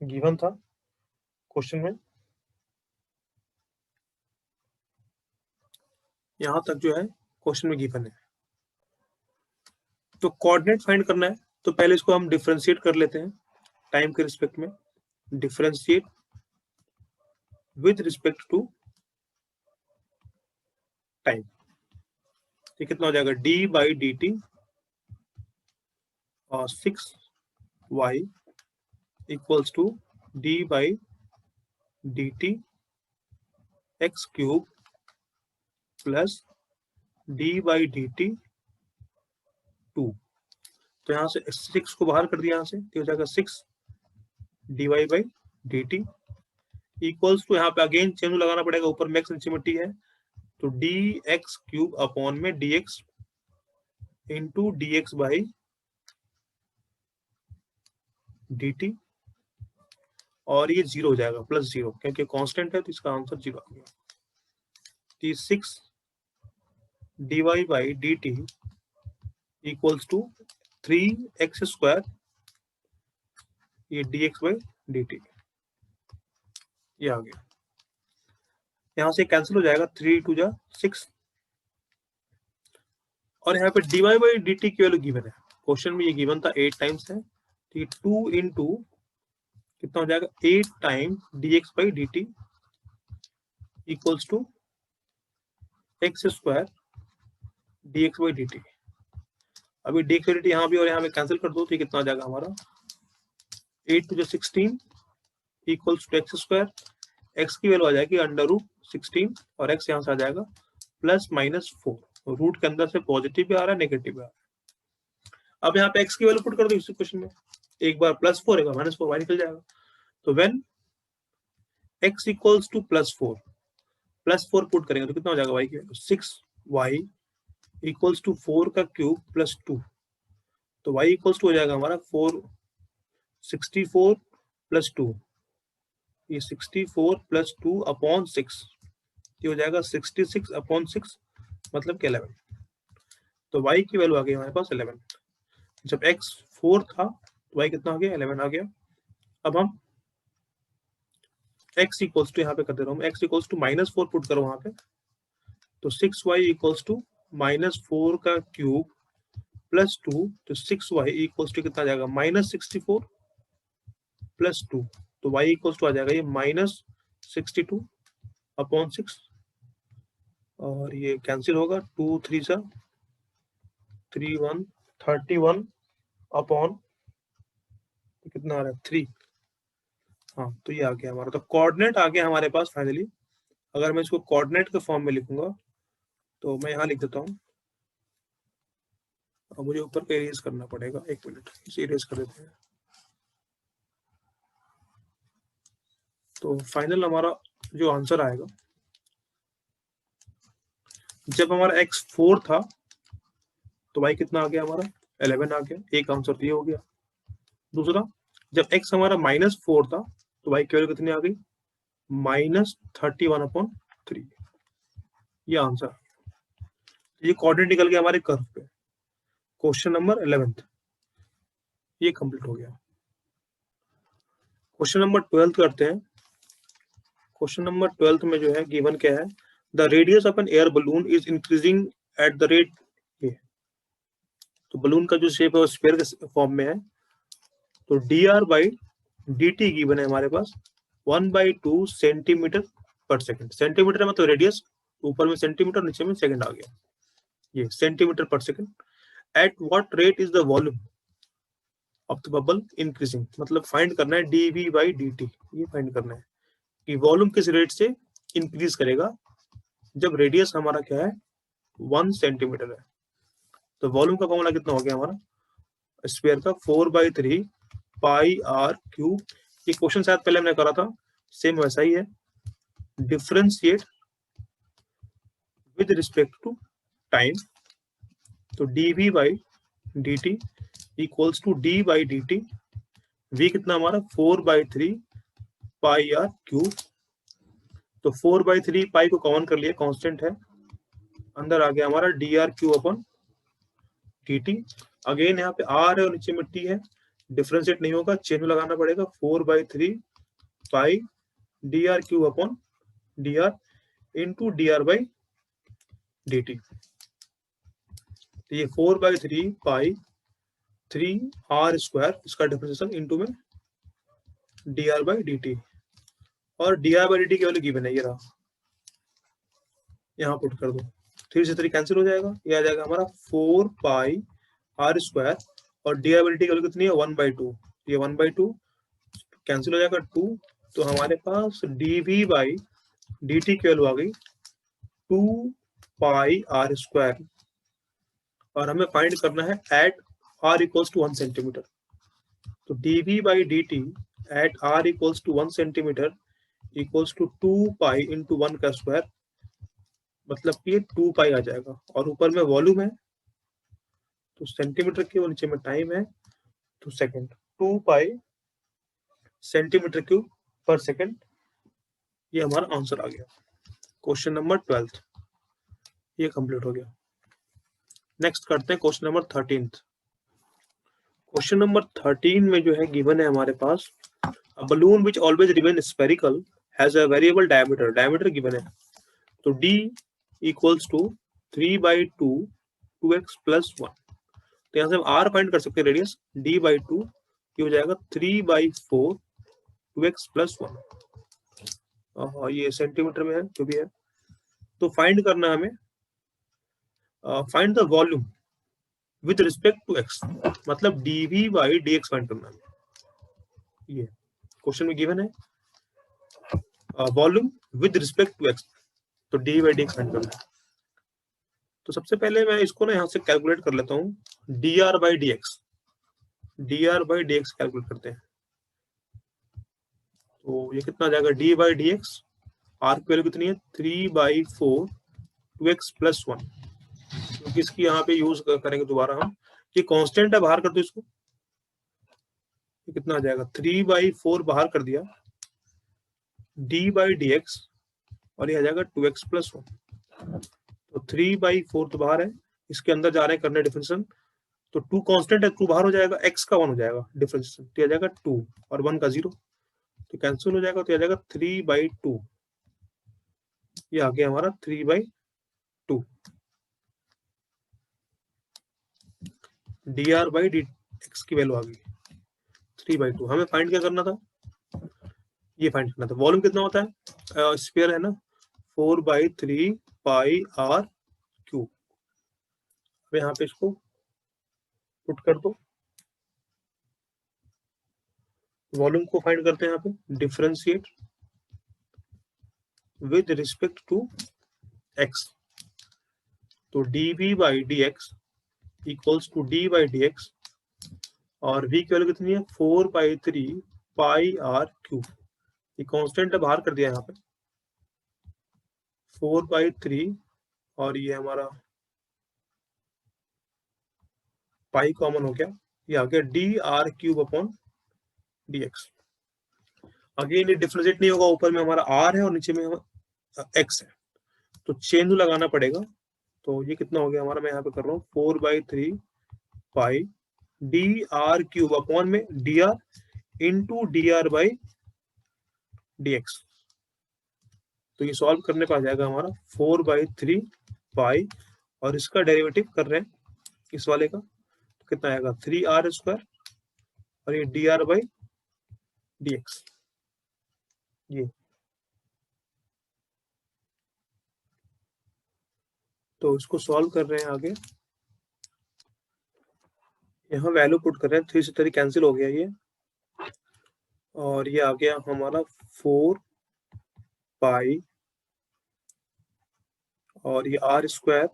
गिवन था क्वेश्चन में, यहां तक जो है क्वेश्चन में गिवन है। तो कोऑर्डिनेट फाइंड करना है, तो पहले इसको हम डिफरेंशिएट कर लेते हैं टाइम के रिस्पेक्ट में, differentiate with respect to time. ये कितना हो जाएगा, d बाई डी टी और 6y equals to d by D t x cube plus d by D t 2। तो यहाँ से 6 को बाहर कर दिया, यहाँ से तो हो जाएगा 6 dy by D T equals to, यहाँ पे अगेन चिन्ह लगाना पड़ेगा, ऊपर में x नीचे में t है, तो dx क्यूब अपॉन में dx into dx by dt, और ये 0 हो जाएगा +0, क्योंकि कांस्टेंट है तो इसका आंसर 0 आ गया। 6 dy by dt equals to 3x square, ये dx बाई dt, ये आ गया। यहाँ से कैंसिल हो जाएगा, 3 × 2 = 6, और यहाँ पे dy बाई dt की वैल्यू गिवन है, क्वेश्चन में ये गिवन था 8 टाइम्स है, तो 2 इंटू कितना हो जाएगा 8 times dx by dt equals to x square dx by dt। अभी dx बाई dt यहाँ भी और यहाँ में कैंसिल कर दो तो ये कितना आ जाएगा हमारा 8 two 16 equals to x square. X की वैल्यू आ जाएगी √16 और एक्स यहाँ से आ जाएगा +-4। रूट के अंदर से पॉजिटिव भी आ रहा है, नेगेटिव भी आ रहा है। अब यहाँ पे एक्स की वैल्यू पुट कर दो इस क्वेश्चन में, एक बार +4 एक बार -4, y निकल जाएगा। तो when x equals to +4 put करेंगे तो कितना हो जाएगा y की वैल्यू 6y इक्वल्स टू 4 का क्यूब +2। तो y इक्वल्स टू हो जाएगा हमारा 64 + 2, ये 64 + 2 अपॉन 6, ये हो जाएगा 66 अपॉन 6 मतलब कि 11। तो y की वैल्यू आ गई हमारे पास 11। जब x 4 था तो y कितना आ गया 11 आ गया। अब हम x इक्वल्स टू यहाँ पे कर दे रहा हूँ, x इक्वल्स टू -4 पुट करो वहां पे, तो 6y इक्वल्स टू -4 का क्यूब +2, तो 6y इक्वल्स टू कितना आ जाएगा -64 + 2, तो y इक्वल्स टू आ जाएगा ये -62 अपॉन 6 और ये कैंसिल होगा, 2 3 सा 3 1 31 अपॉन कितना आ रहा है 3। हाँ तो ये आ गया हमारा, तो कोऑर्डिनेट आ गया हमारे पास फाइनली। अगर मैं इसको कोऑर्डिनेट के फॉर्म में लिखूंगा तो मैं यहाँ लिख देता हूँ, और मुझे ऊपर का इरेज करना पड़ेगा, 1 मिनट इसे इरेज कर देते हैं। तो फाइनल हमारा जो आंसर आएगा, जब हमारा x 4 था तो y कितना आ गया हमारा 11 आ गया, एक आंसर तो ये हो गया। दूसरा, जब x हमारा -4 था तो y की वैल्यू कितनी आ गई -31/3, ये आंसर। ये कोऑर्डिनेट निकल गया हमारे कर्व पे। क्वेश्चन नंबर 11 ये कंप्लीट हो गया। क्वेश्चन नंबर 12 करते हैं। क्वेश्चन नंबर 12 में जो है गिवन क्या है, the radius of an air balloon is increasing at the rate, तो बलून का जो शेप है वो स्फीयर के फॉर्म में है। तो dr/dt गिवन है हमारे पास 1/2 सेंटीमीटर पर सेकंड। सेंटीमीटर है मतलब रेडियस, ऊपर में सेंटीमीटर नीचे में सेकंड आ गया, ये सेंटीमीटर पर second. At what rate is the volume of the bubble increasing, मतलब फाइंड करना है dv/dt, ये फाइंड करना है कि वॉल्यूम किस रेट से इंक्रीज करेगा जब रेडियस हमारा क्या है 1 सेंटीमीटर है। तो वॉल्यूम का फॉर्मूला कितना हो गया हमारा स्फीयर का 4/3 πr³। ये क्वेश्चन शायद पहले हमने करा था, सेम वैसा ही है। Differentiate with respect to time, तो dv/dt equals to d/dt, v कितना हमारा 4/3 πr³। तो 4/3 पाई को कॉमन कर लिया, कांस्टेंट है, अंदर आ गया हमारा dr³/dt। अगेन यहाँ पे r है और नीचे में t है, डिफरेंशिएट नहीं होगा, चेन में लगाना पड़ेगा। 4/3 पाई dr³ इंटू dr/dt। तो ये 4/3 पाई 3r², इसका डिफरेंशिएशन इंटू में dr/dt, और dr/dt की वैल्यू गिवन है, ये रहा, यहाँ पुट कर दो, 3 से 3 कैंसिल हो जाएगा, ये आ जाएगा हमारा 4 पाई r² और dr/dt की वैल्यू कितनी है 1/2, ये 1/2 कैंसिल हो जाएगा 2, तो हमारे पास dv/dt की वैल्यू आ गई 2 पाई r², और हमें फाइंड करना है at r equals to 1 centimetre. तो dv/dt at r equals to 1 centimetre equals to 2 pi into 1 का स्क्वायर, मतलब कि 2 पाई आ जाएगा, और ऊपर में वॉल्यूम है तो सेंटीमीटर की, और नीचे में टाइम है तो सेकंड, 2 पाई सेंटीमीटर क्यूब पर सेकंड, ये हमारा आंसर आ गया। क्वेश्चन नंबर 12 ये कंप्लीट हो गया। नेक्स्ट करते हैं क्वेश्चन नंबर 13। क्वेश्चन नंबर 13 में जो है गिवन है हमारे पास, a balloon which always remain spherical has a variable diameter, diameter given है, तो d इक्वल्स टू 3/2 2x + 1। तो यहाँ से हम r फाइंड कर सकते हैं, रेडियस d/2 ये हो जाएगा 3/4 2x + 1। हाँ ये सेंटीमीटर में है जो भी है। तो फाइंड करना है हमें, find the volume with respect to x, मतलब dv बाई dx फाइंड करना है। ये क्वेश्चन में गिवन है volume with respect to x, तो dv बाई dx फाइंड करना है। तो सबसे पहले मैं इसको ना यहाँ से कैलकुलेट कर लेता हूँ, dr by dx, dr by dx calculate करते हैं। तो ये कितना आ जाएगा, d बाई dx, r की वैल्यू कितनी है 3/4 2x प्लस 1, क्योंकि इसकी यहाँ पे यूज करेंगे दोबारा हम। ये कांस्टेंट है, बाहर कर दो इसको, ये कितना आ जाएगा 3/4 बाहर कर दिया, d बाई dx, और ये आ जाएगा 2x प्लस 1। तो 3/4 तो बाहर है, इसके अंदर जा रहे हैं करने डिफरेंशिएशन, तो 2 कांस्टेंट है, 2 बाहर हो जाएगा, x का 1 हो जाएगा डिफरेंशिएशन, तो आ जाएगा 2 और 1 का 0, तो कैंसिल हो जाएगा, तो आ जाएगा 3/2। ये आ गया हमारा 3/2 dr बाई dx की वैल्यू आ गई 3/2। हमें फाइंड क्या करना था, ये फाइंड करना था वॉल्यूम कितना होता है, स्फीयर है ना 4/3 पाई r क्यूब। अब यहाँ पे इसको पुट कर दो, वॉल्यूम को फाइंड करते हैं यहाँ पे, differentiate with respect to x, तो dv by dx equals to d by dx, और v की वैल्यू कितनी है 4/3 पाई r क्यूब, ये कांस्टेंट है, बाहर कर दिया यहाँ पे 4/3, और ये हमारा पाई कॉमन हो गया, ये आ गया dr cube upon dx। Again ये डिफरेंशिएट नहीं होगा, ऊपर में हमारा r है और नीचे में x है, तो चेन लगाना पड़ेगा। तो ये कितना हो गया हमारा, मैं यहाँ पे कर रहा हूँ 4/3 पाई dr क्यूब अपॉन में dr into dr by dx। तो ये सॉल्व करने पर आ जाएगा हमारा 4/3 पाई, और इसका डेरिवेटिव कर रहे हैं इस वाले का, तो कितना आएगा 3r², और ये dr बाई dx। ये तो इसको सॉल्व कर रहे हैं आगे, यहाँ वैल्यू पुट कर रहे हैं, 3 से 3 कैंसिल हो गया ये, और ये आ गया हमारा 4 पाई, और ये r²,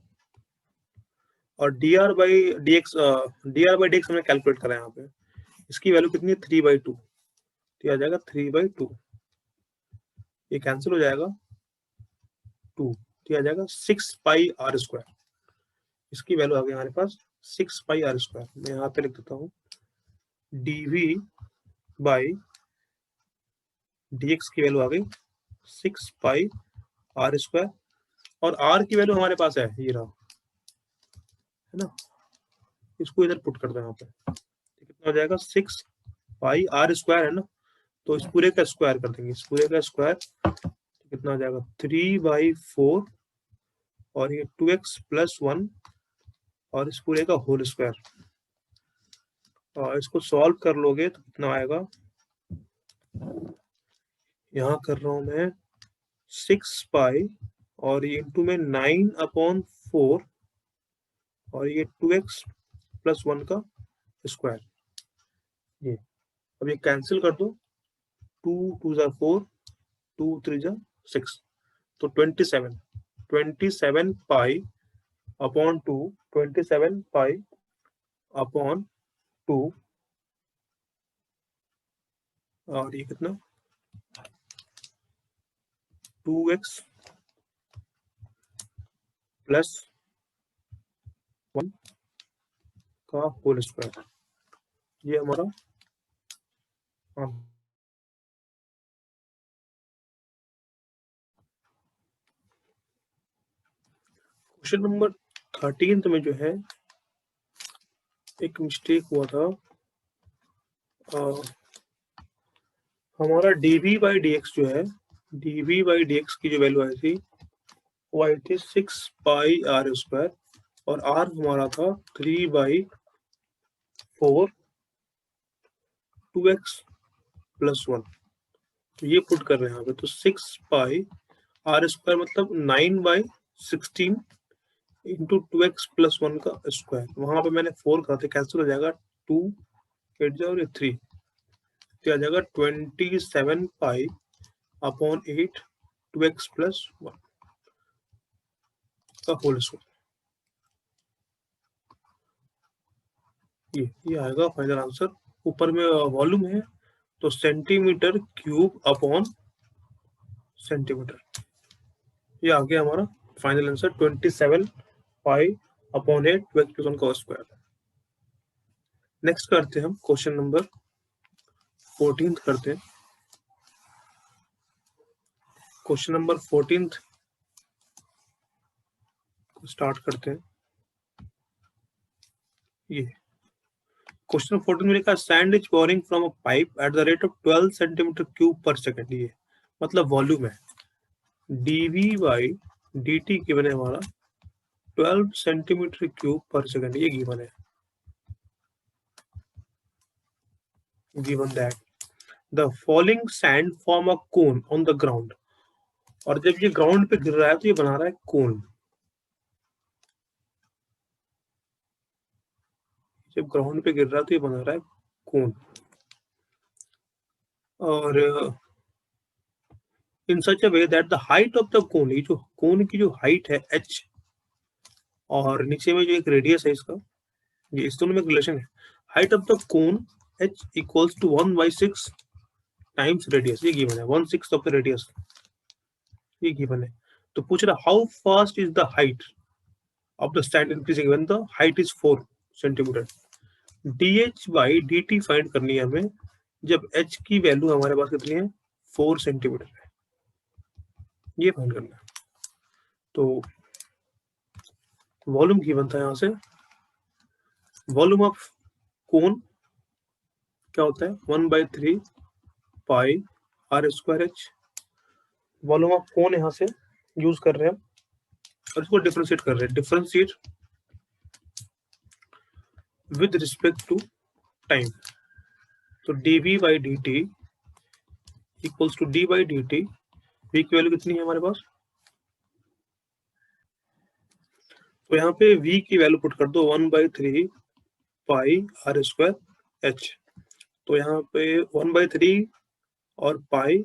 और dr बाई dx हमने कैलकुलेट करा है यहाँ पे, इसकी वैल्यू कितनी है 3/2, तो आ जाएगा 3/2, ये कैंसिल हो जाएगा 2, तो आ जाएगा 6πr², इसकी वैल्यू आ गई हमारे पास 6πr²। मैं यहाँ पे लिख देता हूँ dv बाई dx की वैल्यू आ गई 6πr², और r की वैल्यू हमारे पास है, ये रहा है ना, इसको इधर पुट कर दो यहाँ पे, कितना हो जाएगा 6πr² है ना, तो इस पूरे का स्क्वायर कर देंगे, इस पूरे का स्क्वायर, कितना हो जाएगा 3/4, और ये 2x प्लस 1, और इस पूरे का होल स्क्वायर, और इसको सॉल्व कर लोगे तो कितना आएगा, यहाँ कर रहा हूं मैं 6π, और ये इंटू में 9/4, और ये 2x प्लस 1 का स्क्वायर। ये अब ये कैंसिल कर दो, 2 2 जा 4, 2 3 जा 6, तो 27 पाई अपॉन 2, 27 पाई अपॉन 2, और ये कितना 2x प्लस 1 का होल स्क्वायर, ये हमारा क्वेश्चन नंबर 13 में जो है एक मिस्टेक हुआ था, हमारा dv बाई dx जो है, dv बाई dx की जो वैल्यू आई थी वो आई थी 6πr², और r हमारा था 3/4 2x प्लस 1, तो ये पुट कर रहे हैं यहाँ पे, तो 6 पाई आर स्क्वायर मतलब 9/16 इंटू 2x प्लस 1 का स्क्वायर। वहां पे मैंने 4 कहा था, कैंसिल हो जाएगा, 2 8 जाओ 3, तो आ जाएगा 27 पाई अपॉन 8 2x प्लस 1 का होल स्क्वायर। ये आएगा फाइनल आंसर। ऊपर में वॉल्यूम है तो सेंटीमीटर क्यूब अपॉन सेंटीमीटर। ये आ गया हमारा final answer 27 pi upon 8 2x plus 1 का स्क्वायर। नेक्स्ट करते हैं हम क्वेश्चन नंबर 14 करते हैं। क्वेश्चन नंबर 14 स्टार्ट करते हैं। ये क्वेश्चन 14 में लिखा sand is pouring from a pipe eight the rate of 12 centimetre cube पर सेकंड। ये मतलब वॉल्यूम है। dv बाई dt गिवन है हमारा 12 सेंटीमीटर क्यूब पर सेकंड, ये गिवन है। Given that the falling sand form a cone on the ground. और जब ये ग्राउंड पे गिर रहा है तो ये बना रहा है कोन। जब ग्राउंड पे गिर रहा है तो ये बना रहा है कोन। और in such a way that the height of the cone, ये जो कोन की जो हाइट है h, और नीचे में जो एक रेडियस है इसका, ये इस दोनों में रिलेशन है। Height of the cone h equals to 1/6 times radius. ये गिवन है 1/6 ऑफ द रेडियस, ये गिवन है। तो पूछ रहा how fast is the height of the stand increasing when the height is 4 centimetre. dh by dt find करनी है हमें जब h की वैल्यू हमारे पास कितनी है 4 सेंटीमीटर है, ये फाइंड करना है। तो वॉल्यूम गिवन था यहाँ से, वॉल्यूम ऑफ कोन क्या होता है 1/3 pi R square H. Volume of cone यहाँ से यूज कर रहे हैं और इसको डिफरेंशिएट कर रहे हैं, differentiate with respect to time. तो dv by dt equals to d by dt, v की वैल्यू कितनी है हमारे पास, तो यहाँ पे v की वैल्यू पुट कर दो 1/3 पाई आर स्क्वायर एच। तो यहाँ पे 1/3 और पाई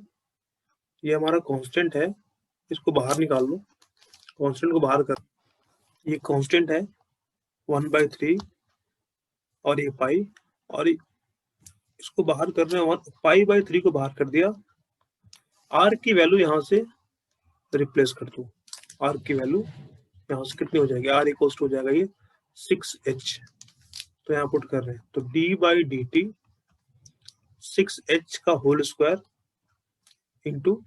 ये हमारा कांस्टेंट है, इसको बाहर निकाल लो, कांस्टेंट को बाहर कर, ये कांस्टेंट है 1/3 और ये पाई, और इसको बाहर कर रहे हैं, पाई/3 को बाहर कर दिया। आर की वैल्यू यहाँ से रिप्लेस कर दो, आर की वैल्यू यहाँ से कितनी हो जाएगी, आर इक्वल्स टू हो जाएगा ये 6h। तो यहाँ पुट कर रहे हैं, तो d by D T 6h का होल स्क्वायर इंटू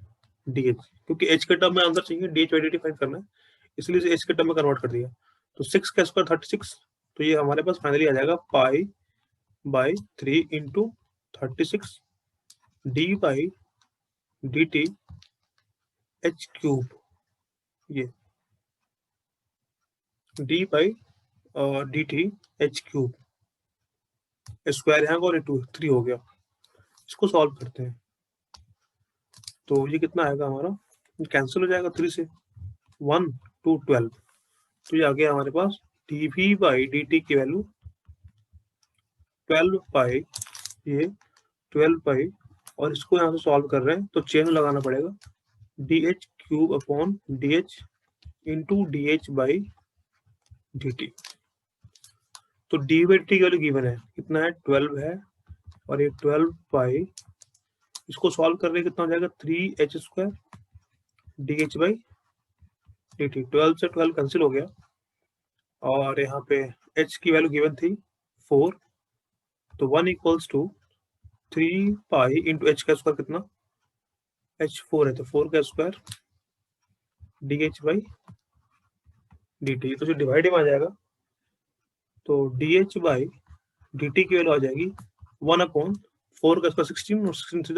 dh, क्योंकि h के टर्म में आंसर चाहिए, dh बाई dt फाइंड करना है, इसलिए इसे h के टर्म में कन्वर्ट कर दिया। तो 6 का स्क्वायर 36, तो ये हमारे पास फाइनली आ जाएगा pi by 3 into 36 d by D T H cube, ये d by D T H cube square यहाँ और 3 हो गया। इसको सॉल्व करते हैं तो ये कितना आएगा हमारा, कैंसिल हो जाएगा 3 से, 1 2 12, तो ये आ गया हमारे पास dv बाई dt की वैल्यू 12 पाई, ये 12 पाई, और इसको यहाँ से सॉल्व कर रहे हैं तो चेन लगाना पड़ेगा, dh cube upon dh into dh by dt। तो d बाई dt की वैल्यू गिवन है, कितना है 12 है, और ये 12 पाई, इसको सॉल्व करने कितना हो जाएगा 3h square dh by dt। 12 से 12 कैंसिल हो गया, और यहाँ पे h की वैल्यू गिवन थी 4, तो 1 equals to 3 pi into h का स्क्वायर कितना, h 4 है तो 4 का स्क्वायर dh बाई dt, तो जो डिवाइड में आ जाएगा, तो dh बाई dt की वैल्यू आ जाएगी 1 अपॉन 4 का स्क्वायर 16 और 16 से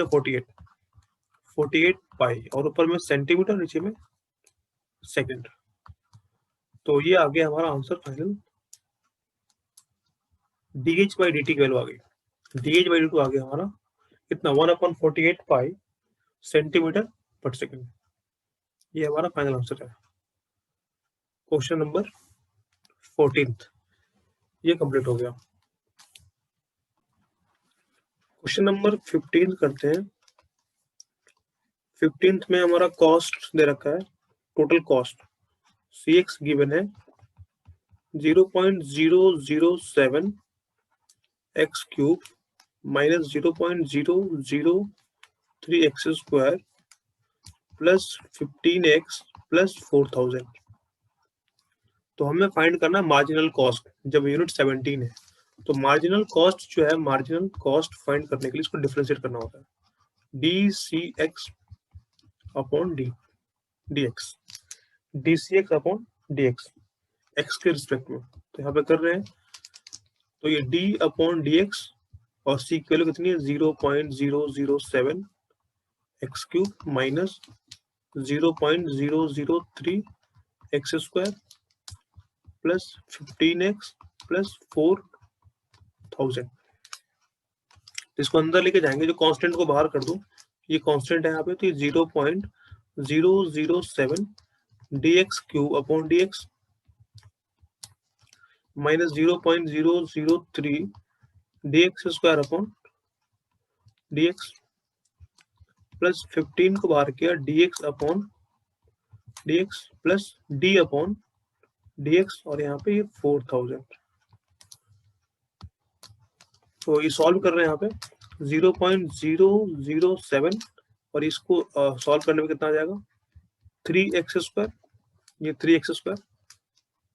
48 पाई, और ऊपर में सेंटीमीटर, नीचे में सेकंड। तो ये आ गया हमारा answer final, dh by dt की वैल्यू आ गई, dh बाई dt आ गया हमारा कितना 1 अपॉन 48 पाई सेंटीमीटर पर सेकेंड। ये हमारा फाइनल आंसर है। क्वेश्चन नंबर 14 ये कंप्लीट हो गया। क्वेश्चन नंबर 15 करते हैं। 15 में हमारा कॉस्ट दे रखा है, टोटल कॉस्ट CX गिवन है 0.007 x cube minus 0.003 x square plus 15x plus 4000। तो हमें फाइंड करना है मार्जिनल कॉस्ट जब यूनिट 17 है। तो मार्जिनल कॉस्ट जो है, मार्जिनल कॉस्ट फाइंड करने के लिए इसको डिफरेंशिएट करना होता है, dCx upon dx, dCx upon dx x के रिस्पेक्ट में। तो यहाँ पे कर रहे हैं, तो ये d अपॉन dx और c की वैल्यू कितनी है 0.007 x cube minus 0.003 x square plus 15x plus 4000। इसको अंदर लेके जाएंगे, जो कांस्टेंट को बाहर कर दूं, ये कांस्टेंट है यहाँ पे, तो ये 0.007 dx cube upon dx minus 0.003 dx square upon dx plus 15 को बाहर किया dx upon dx plus d upon dx और यहाँ पे ये 4000। तो ये सॉल्व कर रहे हैं यहाँ पे 0.007 और इसको सॉल्व करने में कितना आ जाएगा 3x स्क्वायर, ये 3x square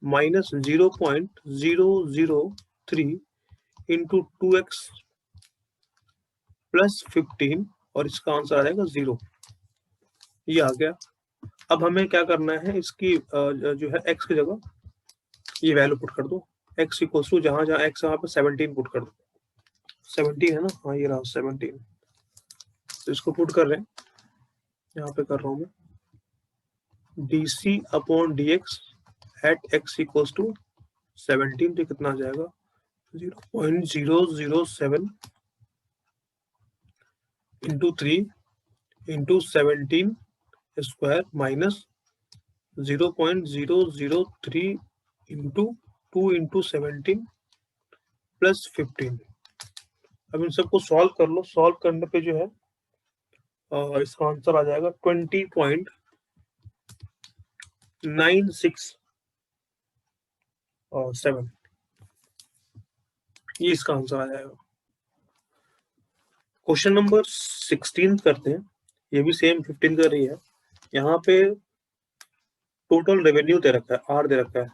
minus 0.003 into 2x plus 15 और इसका आंसर आ जाएगा 0। ये आ गया। अब हमें क्या करना है, इसकी जो है x की जगह ये वैल्यू पुट कर दो, x इक्वल्स टू जहां जहां x वहां पे 17 पुट कर दो। 17 है ना, हाँ ये रहा 17। तो इसको पुट कर रहे हैं, यहाँ पे कर रहा हूँ मैं, dc upon dx at x equals to 17। तो कितना आ जाएगा 0.007 into 3 into 17 square minus 0.003 into 2 into 17 plus 15। अब इन सबको सॉल्व कर लो। सॉल्व करने पे जो है इसका आंसर आ जाएगा 20.967। ये इसका आंसर आ जाएगा। क्वेश्चन नंबर 16 करते हैं, ये भी सेम 15 कर रही है। यहाँ पे टोटल रेवेन्यू दे रखा है, आर दे रखा है,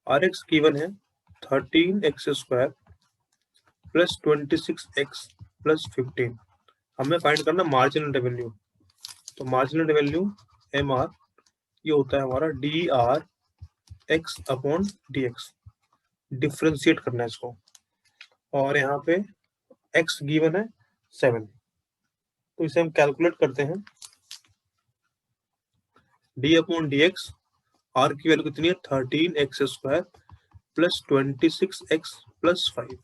RX गिवन है 13x square plus 26x plus 15। हमें फाइंड करना मार्जिनल रेवेन्यू। तो मार्जिनल रेवेन्यू MR ये होता है हमारा DR x upon dx। Differentiate करना है इसको, और यहाँ पे x गिवन है 7। तो इसे हम कैलकुलेट करते हैं, d अपॉन dx, r की वैल्यू कितनी है 13x square plus 26x plus 5।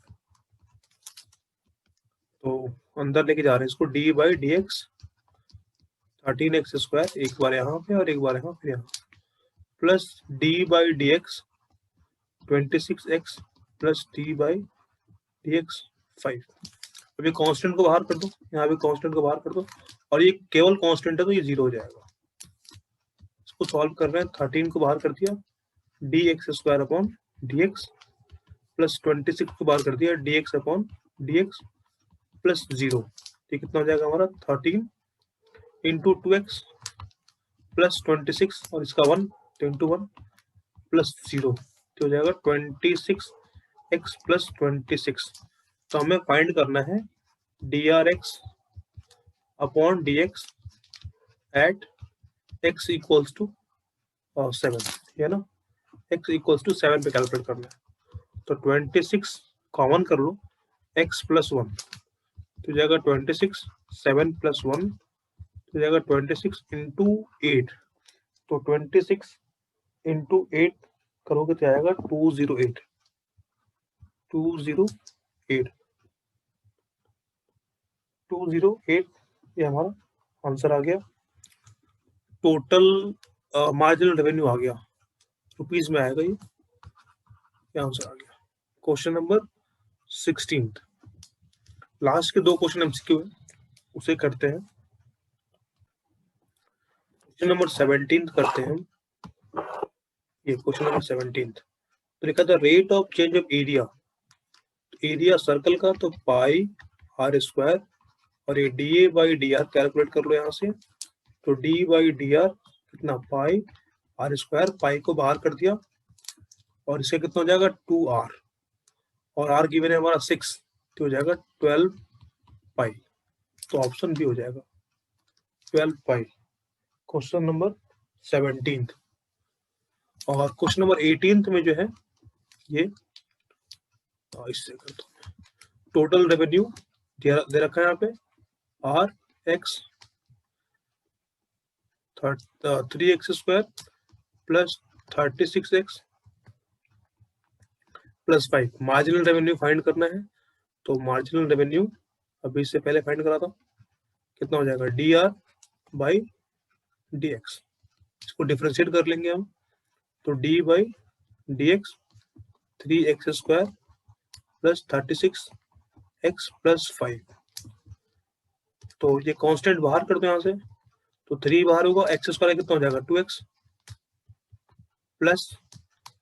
तो अंदर लेके जा रहे हैं इसको, d by dx 13x square, एक बार यहाँ पे और एक बार यहाँ फिर यहाँ, plus d by dx 26x plus d by dx 5। अभी कांस्टेंट को बाहर कर दो, यहाँ भी कांस्टेंट को बाहर कर दो, और ये केवल कांस्टेंट है तो ये 0 हो जाएगा। इसको सॉल्व कर रहे हैं, 13 को बाहर कर दिया dx square upon dx plus 26 को बाहर कर दिया dx अपॉन dx प्लस 0। ये कितना हो जाएगा हमारा 13 इंटू 2x प्लस 26 और इसका 1 तो इंटू 1 प्लस 0 तो हो जाएगा 26x प्लस 26। तो हमें फाइंड करना है drx upon dx at x equals to 7, है ना, x इक्वल्स टू 7 पे कैलकुलेट करना है। तो 26 कॉमन कर लो, x प्लस 1 तो जाएगा 26, 7 प्लस 1 तो जाएगा 26 इंटू 8। तो 26 इंटू 8 करोगे तो आएगा 208। 208 ये हमारा आंसर आ गया। टोटल मार्जिनल रेवेन्यू आ गया, रुपीज में आएगा ये आंसर आ गया। क्वेश्चन नंबर 16, लास्ट के 2 क्वेश्चन एमसीक्यू है, उसे करते हैं। क्वेश्चन नंबर 17 करते हैं। ये क्वेश्चन नंबर 17 तो लिखा था rate of change of area, area circle का तो पाई आर स्क्वायर, और ये D A by D are calculate कर लो यहाँ से। तो डी बाई डी आर कितना, पाई आर स्क्वायर, पाई को बाहर कर दिया और इसका कितना हो जाएगा 2r, और r गिवन है हमारा 6, तो हो जाएगा 12 पाई। तो ऑप्शन बी हो जाएगा 12 पाई, क्वेश्चन नंबर 17। और क्वेश्चन नंबर 18 में जो है ये इससे कर दो। टोटल रेवेन्यू दे रखा है यहाँ पे r x 3x square plus 36x plus 5। Marginal revenue find करना है, तो मार्जिनल रेवेन्यू अभी इससे पहले फाइंड करा था, कितना हो जाएगा D R by D x. इसको डिफ्रेंशिएट कर लेंगे हम, तो D by D x 3x square plus 36x plus 5। तो ये कांस्टेंट बाहर कर दो यहाँ से, तो 3 बाहर होगा, एक्स स्क्वायर कितना हो जाएगा 2x प्लस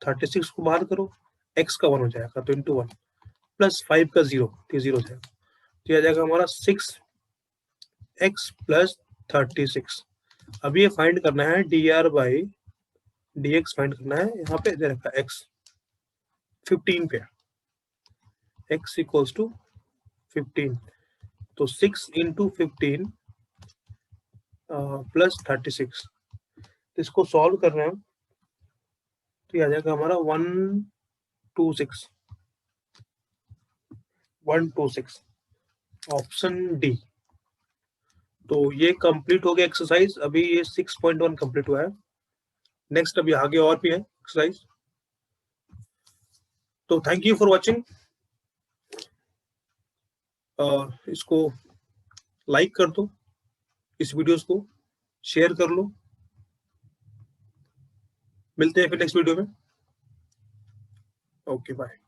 36 को बाहर करो, x का 1 हो जाएगा तो इंटू 1 प्लस 5 का 0, तो 0 हो जाएगा। तो यह आ जाएगा हमारा 6x प्लस 36। अब ये फाइंड करना है D R by D x find करना है। यहाँ पे दे रखा x 15 पे, x इक्वल्स टू 15, तो 6 इंटू 15 प्लस 36, इसको सॉल्व कर रहे हैं हम, तो ये आ जाएगा हमारा 126 ऑप्शन डी। तो ये कंप्लीट हो गया एक्सरसाइज, अभी ये 6.1 कंप्लीट हुआ है। नेक्स्ट अभी आगे और भी है एक्सरसाइज। तो थैंक यू फॉर वाचिंग, इसको लाइक कर दो, इस वीडियोस को शेयर कर लो। मिलते हैं फिर नेक्स्ट वीडियो में। Okay bye.